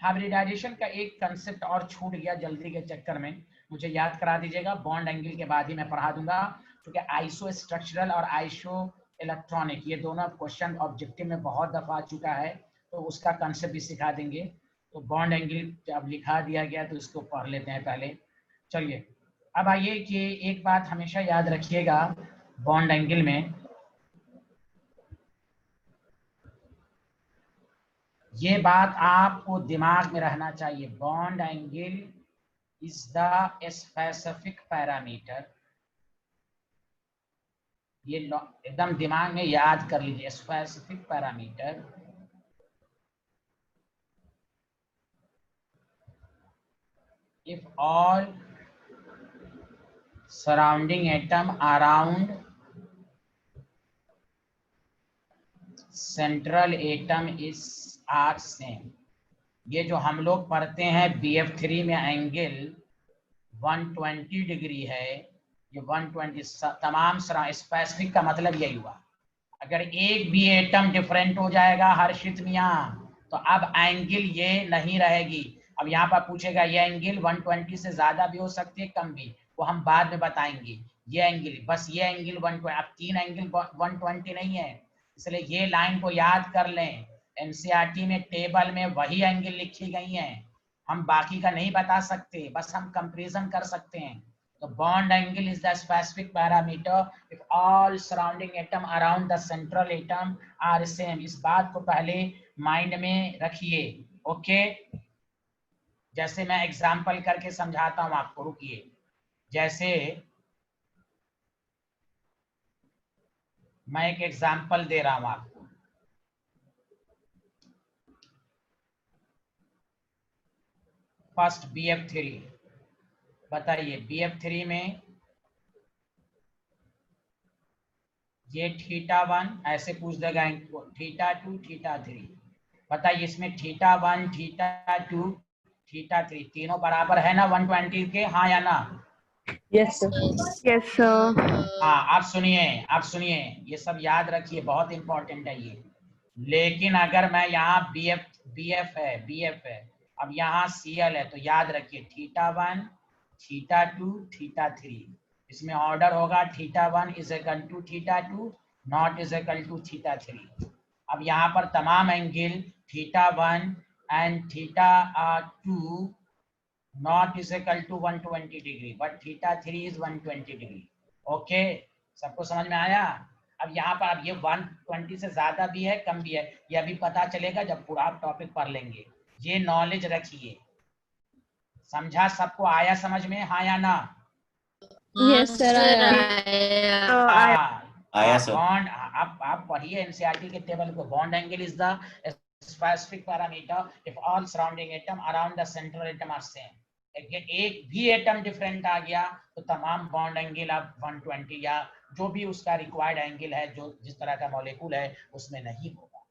हाइब्रिडाइजेशन का एक कंसेप्ट और छूट गया जल्दी के चक्कर में, मुझे याद करा दीजिएगा। बॉन्ड एंगल के बाद ही मैं पढ़ा दूंगा, क्योंकि आइसो स्ट्रक्चरल और आइसो इलेक्ट्रॉनिक ये दोनों क्वेश्चन ऑब्जेक्टिव में बहुत दफा आ चुका है, तो उसका कंसेप्ट भी सिखा देंगे। तो बॉन्ड एंगल जब लिखा दिया गया तो इसको पढ़ लेते हैं पहले। चलिए अब आइए कि एक बात हमेशा याद रखिएगा बॉन्ड एंगल में, ये बात आपको दिमाग में रहना चाहिए, bond angle is the specific parameter. ये एकदम दिमाग में याद कर लीजिए, specific parameter if all surrounding atom around central atom is are same। ये जो हम लोग पढ़ते हैं BF3 में एंगल 120 डिग्री है, ये 120 तमाम स्पेसिफिक का मतलब यही हुआ, अगर एक भी एटम डिफरेंट हो जाएगा हर्षित मियां तो अब एंगल ये नहीं रहेगी। अब यहाँ पर पूछेगा ये एंगल 120 से ज्यादा भी हो सकती है, कम भी, वो हम बाद में बताएंगे। ये एंगल बस ये एंगल 120, अब तीन एंगल 120 नहीं है, इसलिए ये लाइन को याद कर लें। एनसीईआरटी में टेबल में वही एंगल लिखी गई हैं, हम बाकी का नहीं बता सकते, बस हम कंपैरिजन कर सकते हैं। तो bond angle is the specific parameter if all surrounding atom around the central atom are same. इस बात को पहले माइंड में रखिए। ओके, जैसे मैं एग्जांपल करके समझाता हूं आपको, रुकिए। जैसे मैं एक एग्जांपल दे रहा हूं आपको, फर्स्ट BF3 बताइए, BF3 में ये θ1 ऐसे पूछ देगा, θ2 θ3, बताइए इसमें θ1 θ2 θ3 तीनों बराबर है ना 120 के, हाँ या ना? Yes sir. Yes sir. हाँ, आप सुनिए, ये सब याद रखिए, बहुत इंपॉर्टेंट है ये। लेकिन अगर मैं यहाँ BF है, अब यहाँ Cl है, तो याद रखिए θ1 θ2 θ3, इसमें ऑर्डर होगा θ1 is equal to θ2 not is equal to θ3। अब यहाँ पर तमाम angle θ1 and θ2 not is equal to 120 degree, but θ3 is 120 degree. Okay, सबको समझ में आया? अब यहाँ पर अब ये 120 से ज्यादा भी है, कम भी है, ये अभी पता चलेगा जब पूरा आप टॉपिक पढ़ लेंगे। ये नॉलेज रखिए, समझा? सबको आया समझ में, हाँ या ना? यस सर आया। आया सर। बॉन्ड, आप पढ़िए एनसीईआरटी के टेबल को। Bond angle is the specific parameter if all surrounding atom around the central atom are same. एक भी एटम डिफरेंट आ गया तो तमाम बॉन्ड एंगल अब 120 या जो भी उसका रिक्वायर्ड एंगल है, जो जिस तरह का मॉलिक्यूल है उसमें नहीं होगा।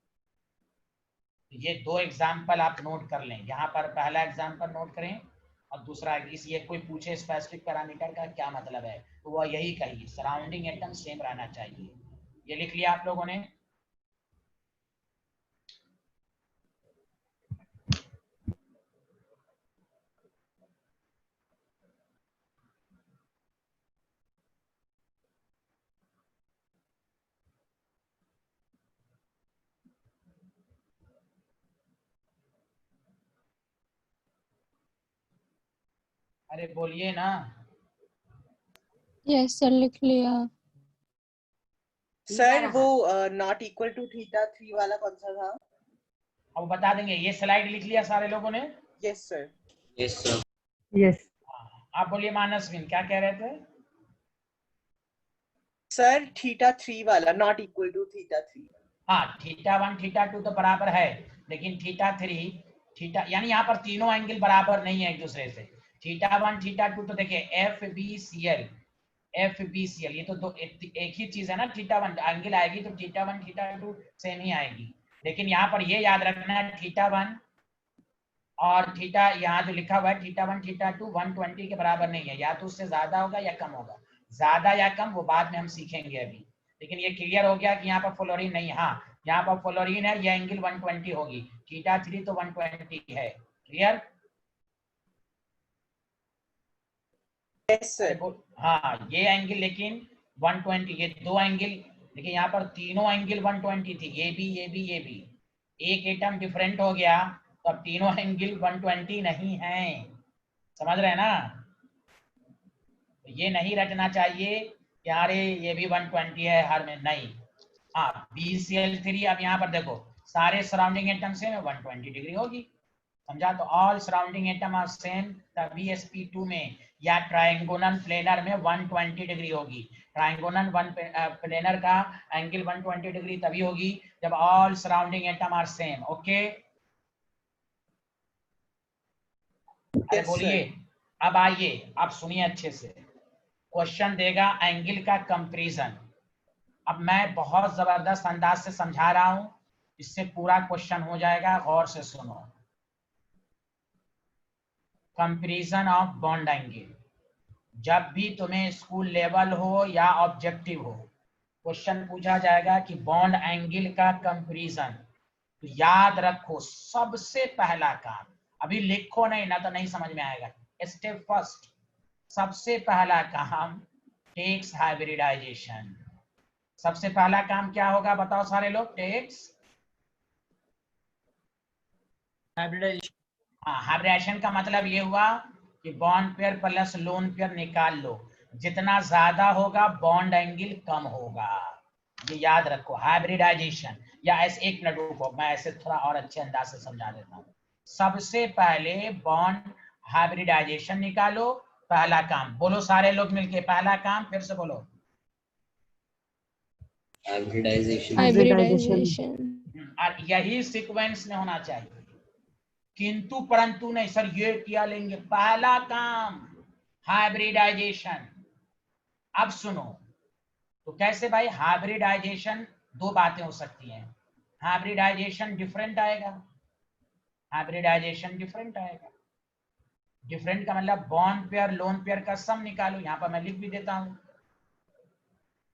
ये दो एग्जांपल आप नोट कर लें, यहाँ पर पहला एग्जांपल नोट करें और दूसरा, इस ये कोई पूछे स्पेसिफिक पैरामीटर का क्या मतलब है तो वह यही कहिए, सराउंडिंग एटम सेम रहना चाहिए। ये लिख लिया आप लोगों ने? अरे बोलिए ना। यस सर लिख लिया। सर वो नॉट इक्वल टू θ3 वाला कौन सा था? अब बता देंगे। ये स्लाइड लिख लिया सारे लोगों ने? Yes sir. Yes sir. Yes. आप बोलिए मानसविन, क्या कह रहे थे? सर θ3 वाला नॉट इक्वल टू θ3। हाँ, θ1 θ2 तो बराबर है, लेकिन θ3 यानी यहाँ पर तीनों एंगल बराबर नहीं है एक दूसरे से। θ1 θ2 तो देखिए FBCL ये तो दो एक ही चीज है ना। θ1 एंगल आएगी तो θ1 θ2 सेम ही आएगी। लेकिन यहाँ पर ये याद रखना है θ1 और थीटा, यहाँ जो लिखा हुआ है θ1 θ2 120 के बराबर नहीं है, या तो उससे ज्यादा होगा या कम होगा। ज्यादा या कम वो बाद में हम सीखेंगे अभी, लेकिन ये क्लियर हो गया कि यहाँ पर फ्लोरीन नहीं, हाँ यहाँ पर फ्लोरीन है, ये एंगल 120 होगी, θ3 तो 120 है। क्लियर? Yes sir. हाँ ये एंगल लेकिन 120, ये दो एंगल, देखिए यहाँ पर तीनों एंगल 120 थी, ये भी ये भी ये भी, एक एटम डिफरेंट हो गया तो अब तीनों एंगल 120 नहीं है, समझ रहे हैं ना? तो ये नहीं रटना चाहिए कि अरे ये भी 120 है हर में, नहीं। हाँ BCl3, अब यहाँ पर देखो सारे सराउंडिंग एटम से 120 डिग्री होगी, समझा? तो all surrounding atom are same, तभी sp2 में या ट्रायंगोनल प्लेनर में 120 डिग्री होगी। ट्रायंगोनल प्लेनर का एंगल 120 डिग्री तभी होगी जब all surrounding atom are same. Okay, अरे बोलिए। अब आइए, अब सुनिए अच्छे से, क्वेश्चन देगा एंगल का कंपैरिजन। अब मैं बहुत जबरदस्त अंदाज से समझा रहा हूं, इससे पूरा क्वेश्चन हो जाएगा, गौर से सुनो। कंपैरिजन ऑफ बॉन्ड एंगल, जब भी तुम्हें स्कूल लेवल हो या ऑब्जेक्टिव हो, क्वेश्चन पूछा जाएगा कि बॉन्ड एंगल का कंपैरिजन, तो याद रखो सबसे पहला काम, अभी लिखो नहीं ना तो नहीं समझ में आएगा। स्टेप फर्स्ट, सबसे पहला काम टेक्स हाइब्रिडाइजेशन। सबसे पहला काम क्या होगा बताओ सारे लोग? Takes hybridisation. हाँ, हाइब्रिडाइजेशन का मतलब ये हुआ कि bond pair plus lone pair निकाल लो, जितना ज्यादा होगा बॉन्ड एंगल कम होगा, ये याद रखो। हाइब्रिडाइजेशन, या ऐसे एक मिनट रुको, मैं ऐसे थोड़ा और अच्छे अंदाज से समझा देता हूँ। सबसे पहले बॉन्ड हाइब्रिडाइजेशन निकालो, पहला काम। बोलो सारे लोग मिलके, पहला काम फिर से बोलो। हाइब्रिडाइजेशन। हाइब्रिडाइजेशन। और यही सीक्वेंस में होना चाहिए, किंतु परंतु नहीं सर ये किया लेंगे। पहला काम हाइब्रिडाइजेशन। अब सुनो, तो कैसे भाई? हाइब्रिडाइजेशन दो बातें हो सकती हैं, हाइब्रिडाइजेशन डिफरेंट आएगा, हाइब्रिडाइजेशन डिफरेंट आएगा। डिफरेंट का मतलब बॉन्ड पेयर लोन पेयर का सम निकालो, यहाँ पर मैं लिख भी देता हूँ।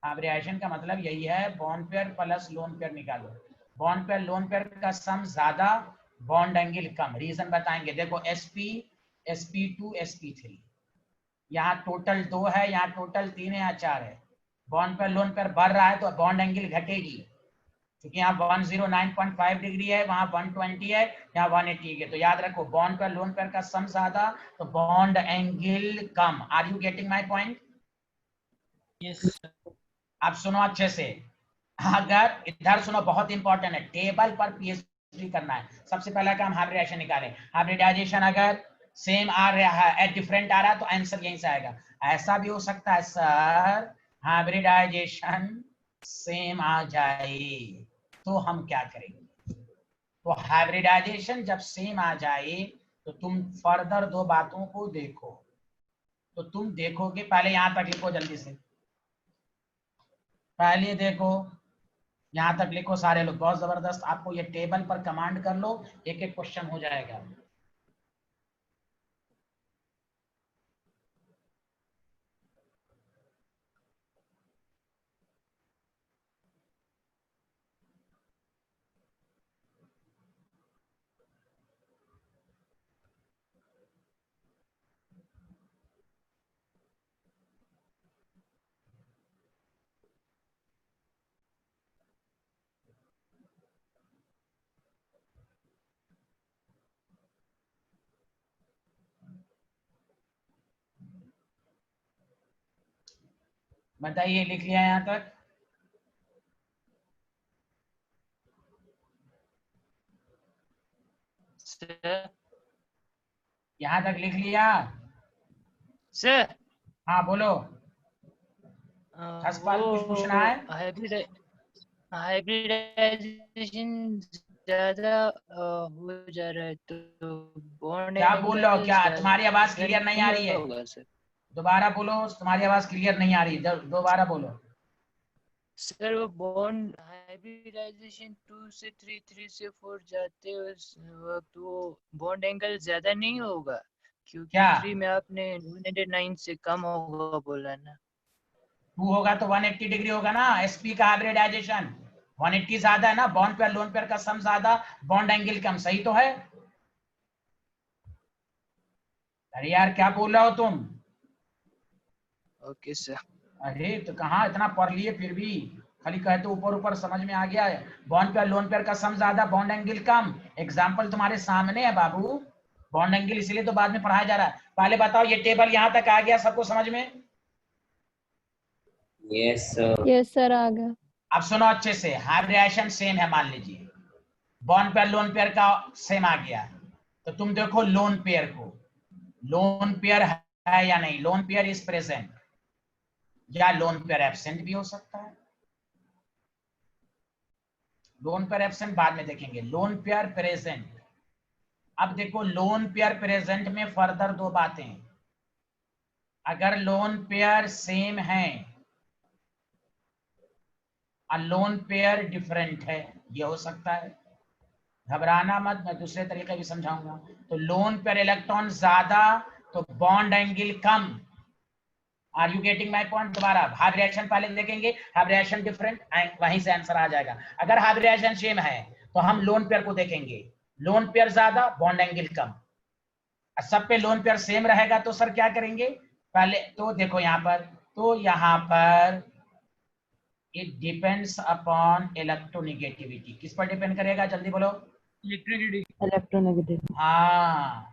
हाइब्रिडाइजेशन का मतलब यही है, bond pair plus lone pair निकालो, बॉन्ड पेयर लोन पेयर का सम ज्यादा, बॉन्ड एंगल कम। रीजन बताएंगे, देखो sp sp2 sp3, यहाँ टोटल 2 है, यहाँ टोटल 3 है, यहाँ 4 है। बॉन्ड पेयर लोन पेयर बढ़ रहा है तो बॉन्ड एंगल घटेगी, क्योंकि यहाँ 109.5 डिग्री है, वहां 120 है, यहाँ 180 है। तो याद रखो बॉन्ड पेयर लोन पेयर का सम ज्यादा तो बॉन्ड एंगल कम। Are you getting my point? Yes. अब सुनो अच्छे से, अगर इधर सुनो, बहुत इंपॉर्टेंट है, टेबल पर पीएचडी करना है। सबसे पहला काम हाइब्रिडाइजेशन निकालें। हाइब्रिडाइजेशन अगर सेम आ रहा है, डिफरेंट आ रहा है, तो आंसर यहीं से आएगा। ऐसा भी हो सकता है सर हाइब्रिडाइजेशन सेम आ जाए, तो हम क्या करेंगे? तो हाइब्रिडाइजेशन जब सेम आ जाए तो तुम फर्दर दो बातों को देखो। तो तुम देखोगे, पहले यहां तक लिखो जल्दी से, पहले देखो यहां तक लिखो सारे लोग, बहुत जबरदस्त। आपको ये टेबल पर कमांड कर लो, एक एक क्वेश्चन हो जाएगा। बताइए, लिख लिया यहां तक? यहां तक लिख लिया? सर हाँ बोलो। हसपाल कुछ पूछना है? हाइब्रिडाइजेशन ज्यादा हो जा रहा है तो बॉन्ड क्या बोल रहे हो? क्या तुम्हारी आवाज एंगल क्लियर नहीं आ रही है? होगा सर। दोबारा बोलो, तुम्हारी आवाज क्लियर नहीं आ रही, दोबारा बोलो। सर वो बॉन्ड हाइब्रिडाइजेशन 2 से 3, 3 से 4 जाते उस वक्त वो बॉन्ड एंगल ज्यादा नहीं होगा, क्योंकि क्या 3 में आपने 109 से कम होगा बोला ना। 2 होगा तो 180 डिग्री होगा ना। sp का हाइब्रिडाइजेशन 180 ज्यादा है ना, बॉन्ड पेयर लोन पेयर का सम ज्यादा, बॉन्ड एंगल कम, सही तो है? अरे यार क्या बोल रहे हो तुम? Okay sir. अरे तो कहाँ इतना पढ़ लिए फिर भी खाली कहते ऊपर ऊपर समझ में आ गया है। बॉन्ड पेयर लोन पेयर का सम ज्यादा, बॉन्ड एंगल कम। एग्जाम्पल तुम्हारे सामने है बाबू। बॉन्ड एंगल इसलिए तो बाद में पढ़ाया जा रहा है। पहले बताओ ये टेबल यहाँ तक आ गया सबको समझ में? Yes, sir. यस सर आ गया। अब सुनो अच्छे से, हाइब्रिडाइजेशन सेम है मान लीजिए, बॉन्ड पेयर लोन पेयर का सेम आ गया, तो तुम देखो लोन पेयर को, लोन पेयर है या नहीं, लोन पेयर इज प्रेजेंट या लोन पेयर एब्सेंट भी हो सकता है। लोन पेयर एब्सेंट बाद में देखेंगे, लोन पेयर प्रेजेंट। अब देखो लोन पेयर प्रेजेंट में फर्दर दो बातें, अगर लोन पेयर सेम है और लोन पेयर डिफरेंट है, ये हो सकता है। घबराना मत, मैं दूसरे तरीके भी समझाऊंगा। तो लोन पेयर इलेक्ट्रॉन ज्यादा तो बॉन्ड एंगल कम। Are you getting my point? दोबारा हाइब्रिडेशन पहले देखेंगे, हाइब्रिडेशन डिफरेंट, वहीं से आंसर आ जाएगा। अगर हाइब्रिडेशन सेम है तो हम लोन पेयर को देखेंगे, लोन पेयर ज्यादा बॉन्ड एंगल कम। सब पे लोन पेयर सेम रहेगा तो सर क्या करेंगे पहले तो देखो यहाँ पर, तो यहाँ पर इट डिपेंड्स अपॉन इलेक्ट्रोनेगेटिविटी। किस पर डिपेंड करेगा जल्दी बोलो? इलेक्ट्रोनेगेटिव। हाँ,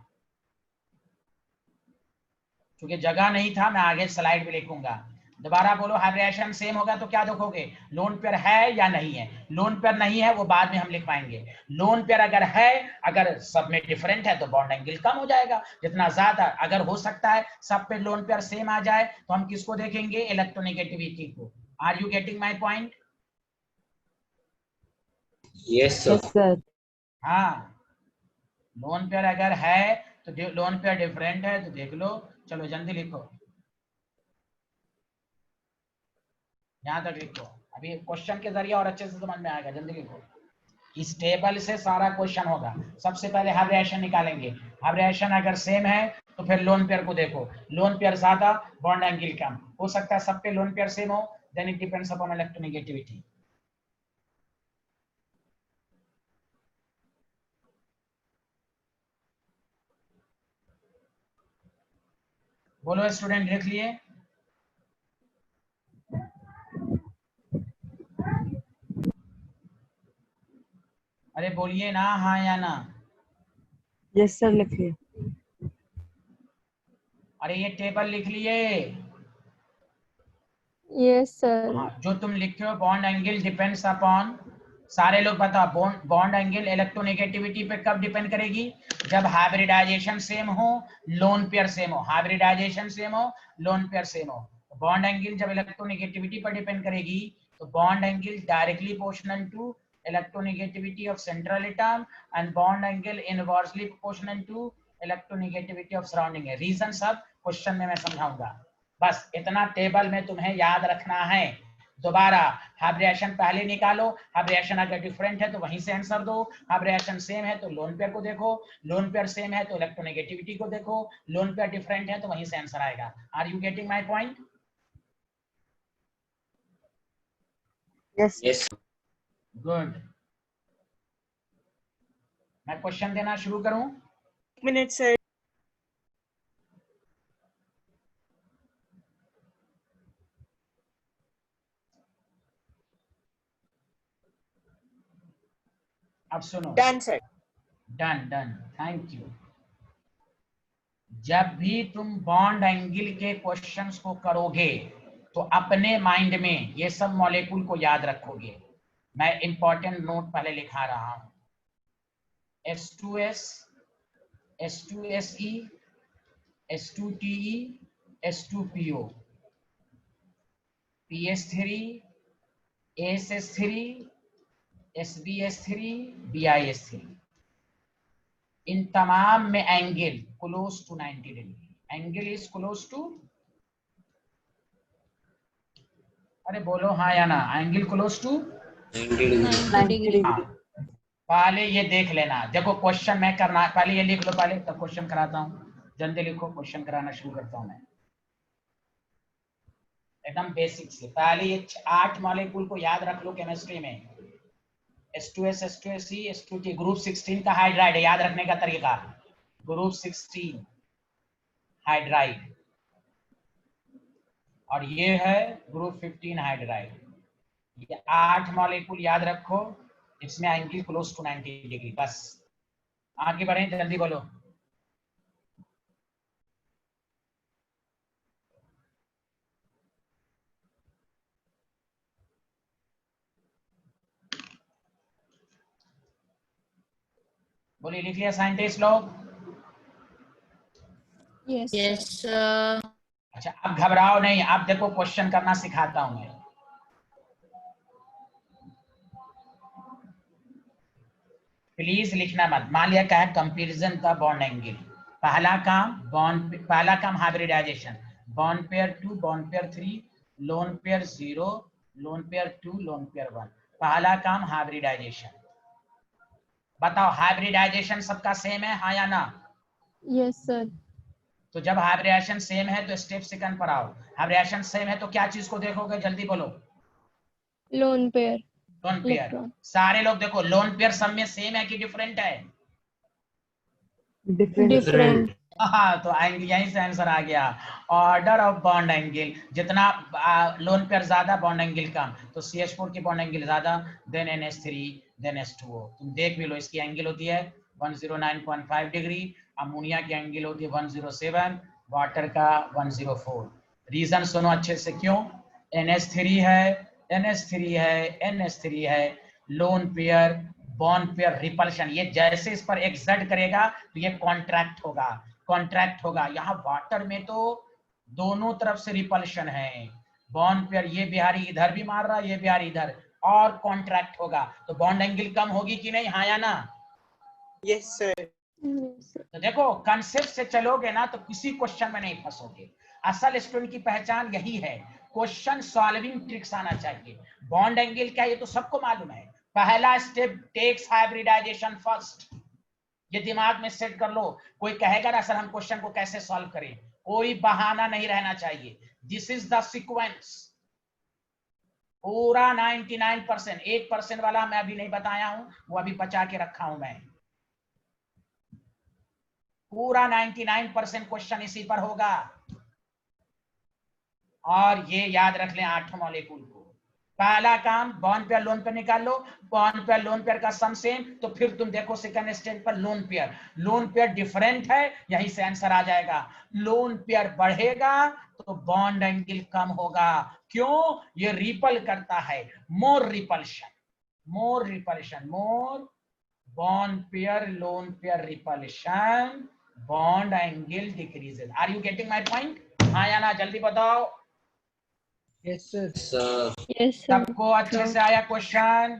क्योंकि जगह नहीं था, मैं आगे स्लाइड में लिखूंगा। दोबारा बोलो, हाइब्रिडेशन सेम होगा तो क्या देखोगे, लोन पेयर है या नहीं है। लोन पेयर नहीं है वो बाद में हम लिख पाएंगे। लोन पेयर अगर है, अगर सब में डिफरेंट है तो बॉन्ड एंगल कम हो जाएगा जितना ज्यादा। अगर हो सकता है सब पे लोन पेयर सेम आ जाए तो हम किसको देखेंगे, इलेक्ट्रोनेगेटिविटी को। Are you getting my point? Yes, sir. Yes sir. हाँ, लोन पेयर अगर है तो लोन पेयर डिफरेंट है तो देख लो। चलो जल्दी लिखो, यहां तक लिखो, अभी क्वेश्चन के जरिए और अच्छे से समझ में आएगा। जल्दी लिखो, इस टेबल से सारा क्वेश्चन होगा। सबसे पहले हाइब्रिडेशन निकालेंगे, हाइब्रिडेशन अगर सेम है तो फिर लोन पेयर को देखो, लोन पेयर ज्यादा बॉन्ड एंगल कम। हो सकता है सब पे लोन पेयर सेम हो, then it depends upon electronegativity. बोलो स्टूडेंट, लिख लिए? अरे बोलिए ना, हाँ या ना। यस सर लिखिए। अरे ये टेबल लिख लिए? Yes sir. हाँ, जो तुम लिखे हो बॉन्ड एंगल डिपेंड्स अपॉन, सारे लोग बताओ बॉन्ड एंगल इलेक्ट्रोनेगेटिविटी पे कब डिपेंड करेगी, जब हाइब्रिडाइजेशन सेम हो, लोन पेयर सेम हो। हाइब्रिडाइजेशन सेम हो, लोन पेयर सेम हो। बॉन्ड एंगल जब इलेक्ट्रोनेगेटिविटी पर डिपेंड करेगी तो bond angle directly proportional to electronegativity of central atom and bond angle inversely proportional to electronegativity of surrounding है। Reason सब question में मैं समझाऊंगा, बस इतना टेबल में तुम्हें याद रखना है। दोबारा, हाइब्रिडेशन पहले निकालो, हाइब्रिडेशन अगर डिफरेंट है तो वहीं से आंसर दो, हाइब्रिडेशन सेम है तो लोन पेयर को देखो, लोन पेयर सेम है तो इलेक्ट्रोनेगेटिविटी को देखो, लोन पेयर डिफरेंट है तो वहीं से आंसर आएगा। Are you getting my point? Yes Yes. Good. मैं क्वेश्चन देना शुरू करूं? Minute sir. अब सुनो। Done sir. Done done, thank you. जब भी तुम बॉन्ड एंगल के क्वेश्चंस को करोगे तो अपने माइंड में ये सब मॉलिक्यूल को याद रखोगे। मैं इंपॉर्टेंट नोट पहले लिखा रहा हूं, H2S, H2SE, H2TE, H2PO, PS3, ASS3, SBS3, BIS3। इन तमाम में angle close to 90 degree, angle is close to. अरे बोलो हाँ या ना। Angle close to 90 degree. 90 degree. हाँ, पहले ये देख लेना। देखो क्वेश्चन मैं करना, पहले ये लिख लो पहले, तब क्वेश्चन कराता हूँ। जल्दी लिखो, क्वेश्चन कराना शुरू करता हूँ मैं एकदम बेसिक से। पहले ये 8 मॉलिक्यूल को याद रख लो केमिस्ट्री में। H2S, H2SE, H2T, ग्रुप 16 का हाइड्राइड है, याद रखने का तरीका। ग्रुप 16 हाइड्राइड, और ये है ग्रुप 15 हाइड्राइड। ये 8 मॉलिक्यूल याद रखो, इसमें एंगल क्लोज टू 90 डिग्री। बस आगे बढ़े, जल्दी बोलो। बोलिए, लिख लिया साइंटिस्ट लोग? Yes, Yes, sir. sir. अच्छा, अब घबराओ नहीं, अब देखो क्वेश्चन करना सिखाता हूं मैं। प्लीज लिखना मत। मान लिया क्या है, कंपैरिजन का बॉन्ड एंगल। पहला काम hybridisation, bond pair 2, bond pair 3, lone pair 0, lone pair 2, lone pair 1। पहला काम हाइब्रिडाइजेशन। बताओ हाइब्रिडाइजेशन सबका सेम है, हाँ या ना? Yes, sir. तो जब हाइब्रिडाइजेशन सेम है तो स्टेप सेकंड पर आओ। हाइब्रिडाइजेशन सेम है तो क्या चीज को देखोगे, जल्दी बोलो। Lone pair. Lone pair. Electron. सारे लोग देखो, लोन पेयर सब में सेम है कि डिफरेंट है? Different. Different. हाँ, तो यहीं से आंसर आ गया। ऑर्डर ऑफ बॉन्ड एंगल, जितना लोन पेयर ज्यादा बॉन्ड एंगल कम, तो CH4 की बॉन्ड एंगल ज्यादा, देन NH3, देन H2O। तुम देख भी लो, इसकी एंगल होती है 109.5 डिग्री, अमोनिया की एंगल होती है 107, वाटर का 104। रीजन सुनो अच्छे से, क्यों? NH3 है, NH3 है, NH3 है, lone pair, bond pair repulsion. ये जैसे इस पर एक्सर्ट करेगा तो ये कॉन्ट्रैक्ट होगा, कॉन्ट्रैक्ट होगा। यहाँ वाटर में तो दोनों तरफ से रिपल्शन है। बॉन्ड पेयर ये बिहारी इधर भी मार रहा है, ये बिहारी इधर, और कॉन्ट्रैक्ट होगा, तो बॉन्ड एंगल कम होगी कि नहीं, हाँ या ना? Yes, sir. Yes, sir. तो देखो कंसेप्ट से चलोगे ना तो किसी क्वेश्चन में नहीं फंसोगे। असल स्टूडेंट की पहचान यही है, क्वेश्चन सॉल्विंग ट्रिक्स आना चाहिए। बॉन्ड एंगल क्या, ये तो सबको मालूम है। पहला स्टेप टेक्स हाइब्रिडाइजेशन फर्स्ट, ये दिमाग में सेट कर लो। कोई कहेगा ना सर हम क्वेश्चन को कैसे सॉल्व करें, कोई बहाना नहीं रहना चाहिए। This is the sequence. पूरा 99%, 1% वाला मैं अभी नहीं बताया हूं, वो अभी बचा के रखा हूं मैं। पूरा 99% क्वेश्चन इसी पर होगा। और ये याद रख लें 8 मॉलिक्यूल को। पहला काम बॉन्ड पेयर लोन पेयर निकाल लो, बॉन्ड पेयर लोन पेयर का सम सेम, तो फिर तुम देखो सेकंड स्टेप पर लोन पेयर डिफरेंट है, यहीं से आंसर आ जाएगा। लोन पेयर बढ़ेगा तो बॉन्ड एंगल कम होगा, क्यों? ये रिपल करता है, more repulsion, more bond pair lone pair repulsion, bond angle decreases. Are you getting my point, हाँ या ना? जल्दी बताओ। Yes, sir. Sir. Yes, sir. सबको अच्छे से आया question?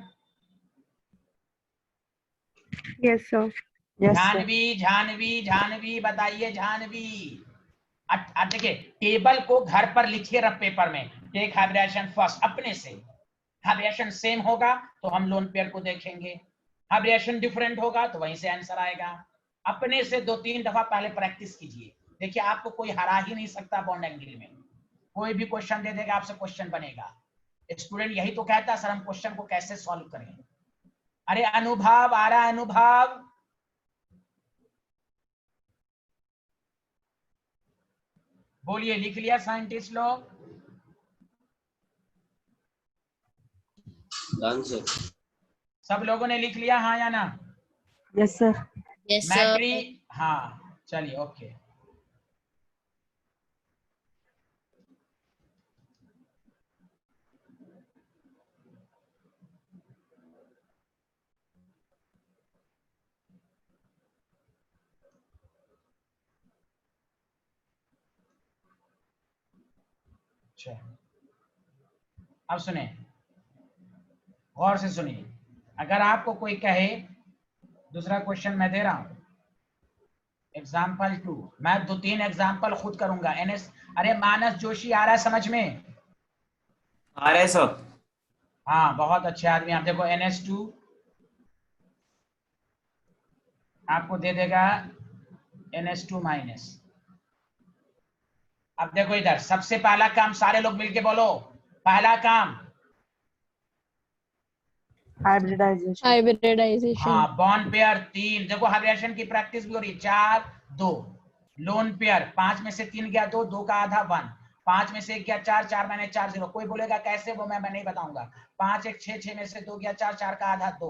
Yes, sir. Yes, sir. Janvi बताइए, जानवी। देखिए, टेबल को घर पर लिखिए रफ पेपर में। टेक हाइब्रिडेशन फर्स्ट, अपने से। हाइब्रिडेशन सेम होगा तो हम लोन पेयर को देखेंगे, हाइब्रिडेशन डिफरेंट होगा तो वहीं से आंसर आएगा। अपने से 2-3 दफा पहले प्रैक्टिस कीजिए। देखिए, आपको कोई हरा ही नहीं सकता बॉन्ड एंगल में। कोई भी क्वेश्चन दे देगा, आपसे क्वेश्चन बनेगा। स्टूडेंट यही तो कहता है सर हम क्वेश्चन को कैसे सॉल्व करें। अरे अनुभव आ रहा है, अनुभव। बोलिए, लिख लिया साइंटिस्ट लोग? Done, sir. सब लोगों ने लिख लिया, हाँ या ना? Yes, sir. Yes, sir. मैट्री, हाँ चलिए, ओके। अच्छा, अब सुने, गौर से सुनिए। अगर आपको कोई कहे, दूसरा क्वेश्चन मैं दे रहा हूं, एग्जाम्पल 2, मैं 2-3 एग्जाम्पल खुद करूंगा। अरे मानस जोशी आ रहा है समझ में? आ रहा है सर। हाँ बहुत अच्छे आदमी। आप देखो NH2 आपको दे देगा NH2 माइनस। अब देखो इधर सबसे पहला काम, सारे लोग मिलके बोलो, पहला काम हाइब्रिडाइजेशन। Hybridization. हाँ बॉन्ड पेयर 3। देखो हाइब्रिडेशन की प्रैक्टिस भी हो रही है। 4 2 लोन पेयर, 5 में से 3 गया 2, 2 का आधा 1, 5 में से 1 गया 4, 4 मैंने 4 0। कोई बोलेगा कैसे, वो मैं नहीं बताऊंगा। 5 1 6, 6 में से 2 गया 4, 4 का आधा 2।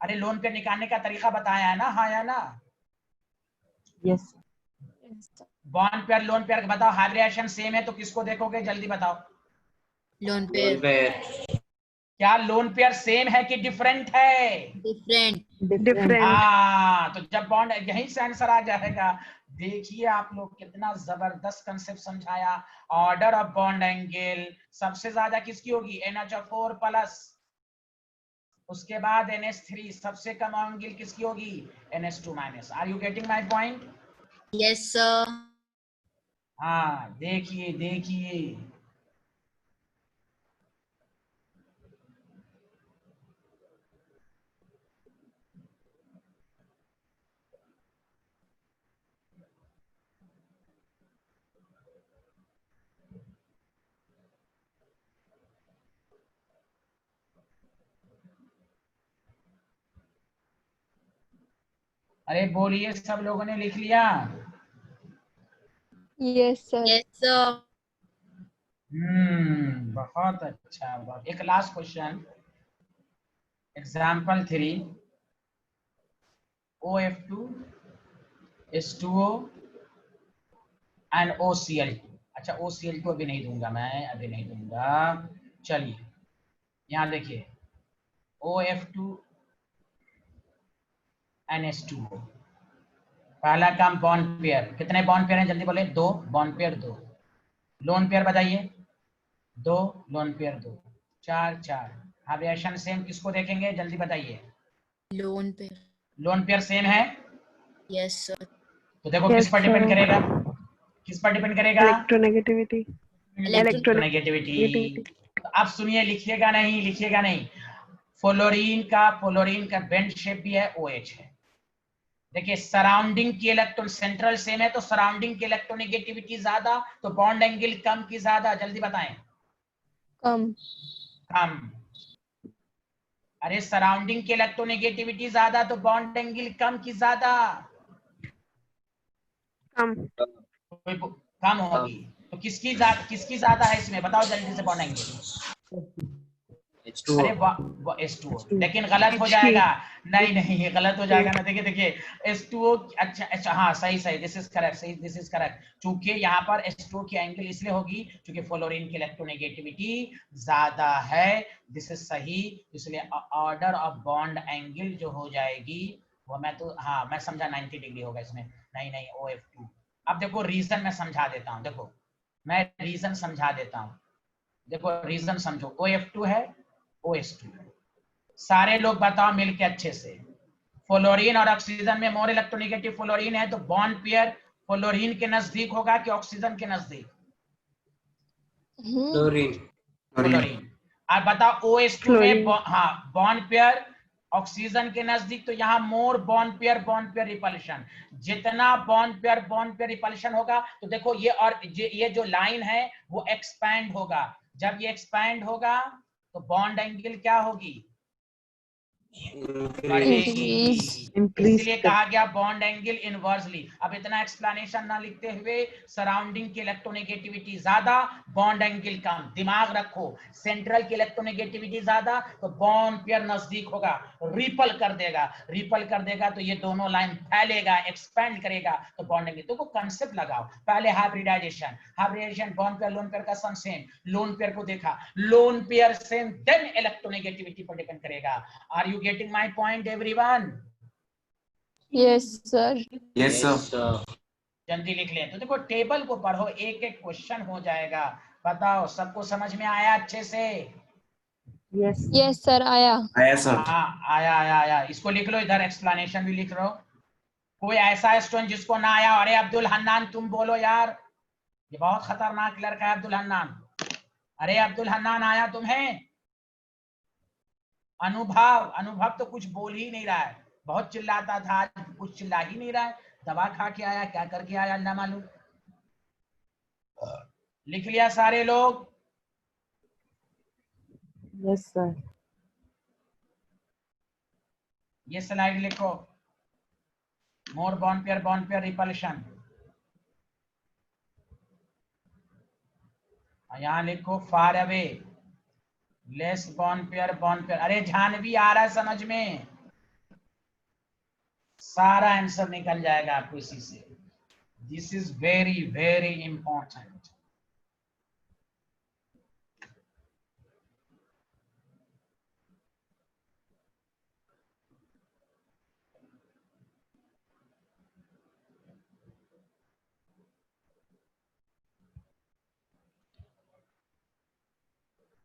अरे लोन पेयर निकालने का तरीका बताया है ना, हाँ या ना? Yes. Yes, sir. Bond pair lone pair बताओ, हाइब्रिडेशन सेम है तो किसको देखोगे, जल्दी बताओ। Loan lone pair pair. क्या लोन पेयर सेम है कि डिफरेंट है? डिफरेंट। डिफरेंट। हाँ, तो जब बॉन्ड, यहीं से आंसर आ जाएगा। देखिए आप लोग कितना जबरदस्त कंसेप्ट समझाया। ऑर्डर ऑफ बॉन्ड एंगल सबसे ज्यादा किसकी होगी, NH4 प्लस। उसके बाद NH3। सबसे कम एंगल किसकी होगी, NH2 minus. Are you getting my point? Yes sir. हाँ देखिए देखिए, अरे बोलिए, सब लोगों ने लिख लिया? Yes, sir. Yes sir. बहुत अच्छा। बहुत। एक last question, example 3, OF2 H2O and OCl2। अच्छा OCl2 अभी नहीं दूंगा मैं, अभी नहीं दूंगा। चलिए यहाँ देखिए, OF2 NH2O। पहला काम बॉन्ड पेयर, कितने बॉन्ड पेयर हैं जल्दी बोले, 2 बॉन्ड पेयर 2। लोन पेयर बताइए, 2 लोन पेयर 2, 4 4। हाइब्रिडेशन सेम किसको देखेंगे जल्दी बताइए। Lone pair. Lone pair same है, यस सर। तो देखो Yes, किस पर डिपेंड sir. करेगा, किस पर डिपेंड करेगा, इलेक्ट्रोनेगेटिविटी। इलेक्ट्रोनेगेटिविटी। तो अब सुनिए, लिखिएगा नहीं, लिखिएगा नहीं। फ्लोरीन का बेंड शेप भी है, OH है। देखिए सराउंडिंग की इलेक्ट्रॉन, सेंट्रल सेम है तो सराउंडिंग की इलेक्ट्रोनेगेटिविटी ज्यादा, तो बॉन्ड एंगल कम की ज्यादा, जल्दी बताएं। Come. कम। अरे सराउंडिंग की इलेक्ट्रोनेगेटिविटी ज्यादा तो बॉन्ड एंगल कम की ज्यादा, कम। कम होगी। तो किसकी ज्यादा है इसमें, बताओ जल्दी से बॉन्ड एंगल। H2O। अरे H2O, लेकिन गलत हो जाएगा। नहीं नहीं, ये गलत हो जाएगा ना। देखिए देखिए H2O, अच्छा हाँ सही सही, दिस इज करेक्ट, सही दिस इज करेक्ट। चूंकि यहाँ पर H2O की एंगल इसलिए होगी क्योंकि फ्लोरीन की इलेक्ट्रोनेगेटिविटी ज्यादा है, दिस इज सही। इसलिए ऑर्डर ऑफ बॉन्ड एंगल जो हो जाएगी वो, मैं तो हाँ मैं समझा 90 डिग्री होगा इसमें। नहीं नहीं, OF2। अब देखो रीजन मैं समझा देता हूँ, देखो मैं रीजन समझा देता हूँ। देखो रीजन समझो, OF2 है, OH2 है। सारे लोग बताओ मिलके अच्छे से, फ्लोरीन और ऑक्सीजन में मोर इलेक्ट्रोनेगेटिव फ्लोरीन है, तो बॉन्ड पेयर फ्लोरीन के नजदीक होगा कि ऑक्सीजन के नजदीक? फ्लोरीन। फ्लोरीन। अब बताओ OH2 में हाँ बॉन्ड पेयर ऑक्सीजन के नजदीक, तो यहाँ मोर बॉन्ड पेयर रिपल्शन। जितना बॉन्ड पेयर रिपल्शन होगा, तो देखो ये और ये जो लाइन है वो एक्सपैंड होगा। जब ये एक्सपैंड होगा तो बॉन्ड एंगल क्या होगी, बढ़ेगी। इसलिए कहा गया बॉन्ड एंगल इनवर्सली। अब इतना एक्सप्लेनेशन ना लिखते हुए, सराउंडिंग की इलेक्ट्रोनेगेटिविटी ज्यादा, बॉन्ड एंगल कम। दिमाग रखो, सेंट्रल की इलेक्ट्रोनेगेटिविटी ज्यादा तो बॉन्ड पेयर नजदीक होगा, रिपल कर देगा तो ये दोनों लाइन फैलेगा, एक्सपेंड करेगा, तो बॉन्ड एंगल। तो कंसेप्ट लगाओ। पहले hybridisation bond pair lone pair का सम सेम, लोन पेयर को देखा, lone pair same, then electronegativity पर डिपेंड करेगा। Are you getting my point, everyone? Yes, sir. Yes, sir. जल्दी लिख लें। तो देखो टेबल को पढ़ो, एक एक क्वेश्चन हो जाएगा। बताओ सबको समझ में आया अच्छे से? Yes, sir. आया। आया सर। हाँ आया। इसको लिख लो, इधर एक्सप्लेनेशन भी लिख लो। कोई ऐसा स्टूडेंट जिसको ना आया, अरे अब्दुल हन्नान तुम बोलो यार, ये बहुत खतरनाक लड़का है अब्दुल हन्नान। अरे अब्दुल हन्नान आया तुम्हें? अनुभव तो कुछ बोल ही नहीं रहा है, बहुत चिल्लाता था, आज कुछ चिल्ला ही नहीं रहा है। दवा खा के आया, क्या करके आया अल्लाह मालूम। लिख लिया सारे लोग? Yes, sir. ये स्लाइड लिखो, मोर बॉन्ड पेयर रिपल्शन। यहाँ लिखो far away, less bond pair. अरे जानवी आ रहा है समझ में, सारा आंसर निकल जाएगा आपको इसी से। This is very very important.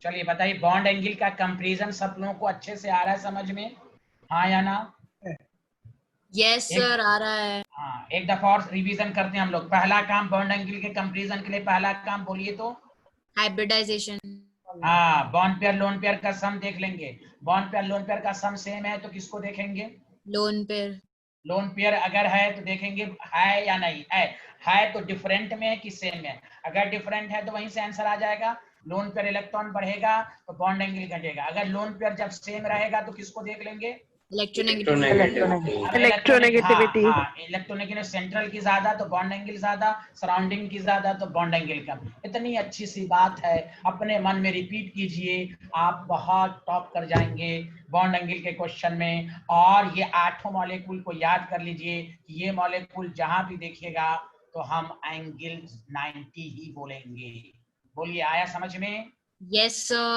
चलिए बताइए, बॉन्ड एंगल का कंपैरिजन सब लोगों को अच्छे से आ रहा है समझ में, हाँ या ना? यस सर आ रहा है। हाँ, एक दफा और रिवीजन करते हैं हम लोग। पहला काम बॉन्ड एंगल के कंपैरिजन के लिए, पहला काम बोलिए तो। हाइब्रिडाइजेशन। हाँ, बॉन्ड पेयर लोन पेयर का सम देख लेंगे। बॉन्ड पेयर लोन पेयर का सम सेम है तो किसको देखेंगे? Lone pair. लोन पेयर अगर है तो देखेंगे है या नहीं है तो डिफरेंट में है कि सेम है। अगर डिफरेंट है तो वहीं से आंसर आ जाएगा। लोन पेयर इलेक्ट्रॉन बढ़ेगा तो बॉन्ड एंगल घटेगा। अगर लोन पेयर जब सेम रहेगा तो किसको देख लेंगे? इलेक्ट्रोनेगेटिविटी। इलेक्ट्रोनेगेटिव सेंट्रल की ज्यादा तो बॉन्ड एंगल ज्यादा, सराउंडिंग की ज्यादा तो बॉन्ड एंगल कम। इतनी अच्छी सी बात है, अपने मन में रिपीट कीजिए, आप बहुत टॉप कर जाएंगे बॉन्ड एंगल के क्वेश्चन में। और ये 8 मॉलिक्यूल को याद कर लीजिए कि ये मॉलिक्यूल जहां भी देखिएगा तो हम एंगल 90 ही बोलेंगे। बोलिए, आया समझ में? Yes sir.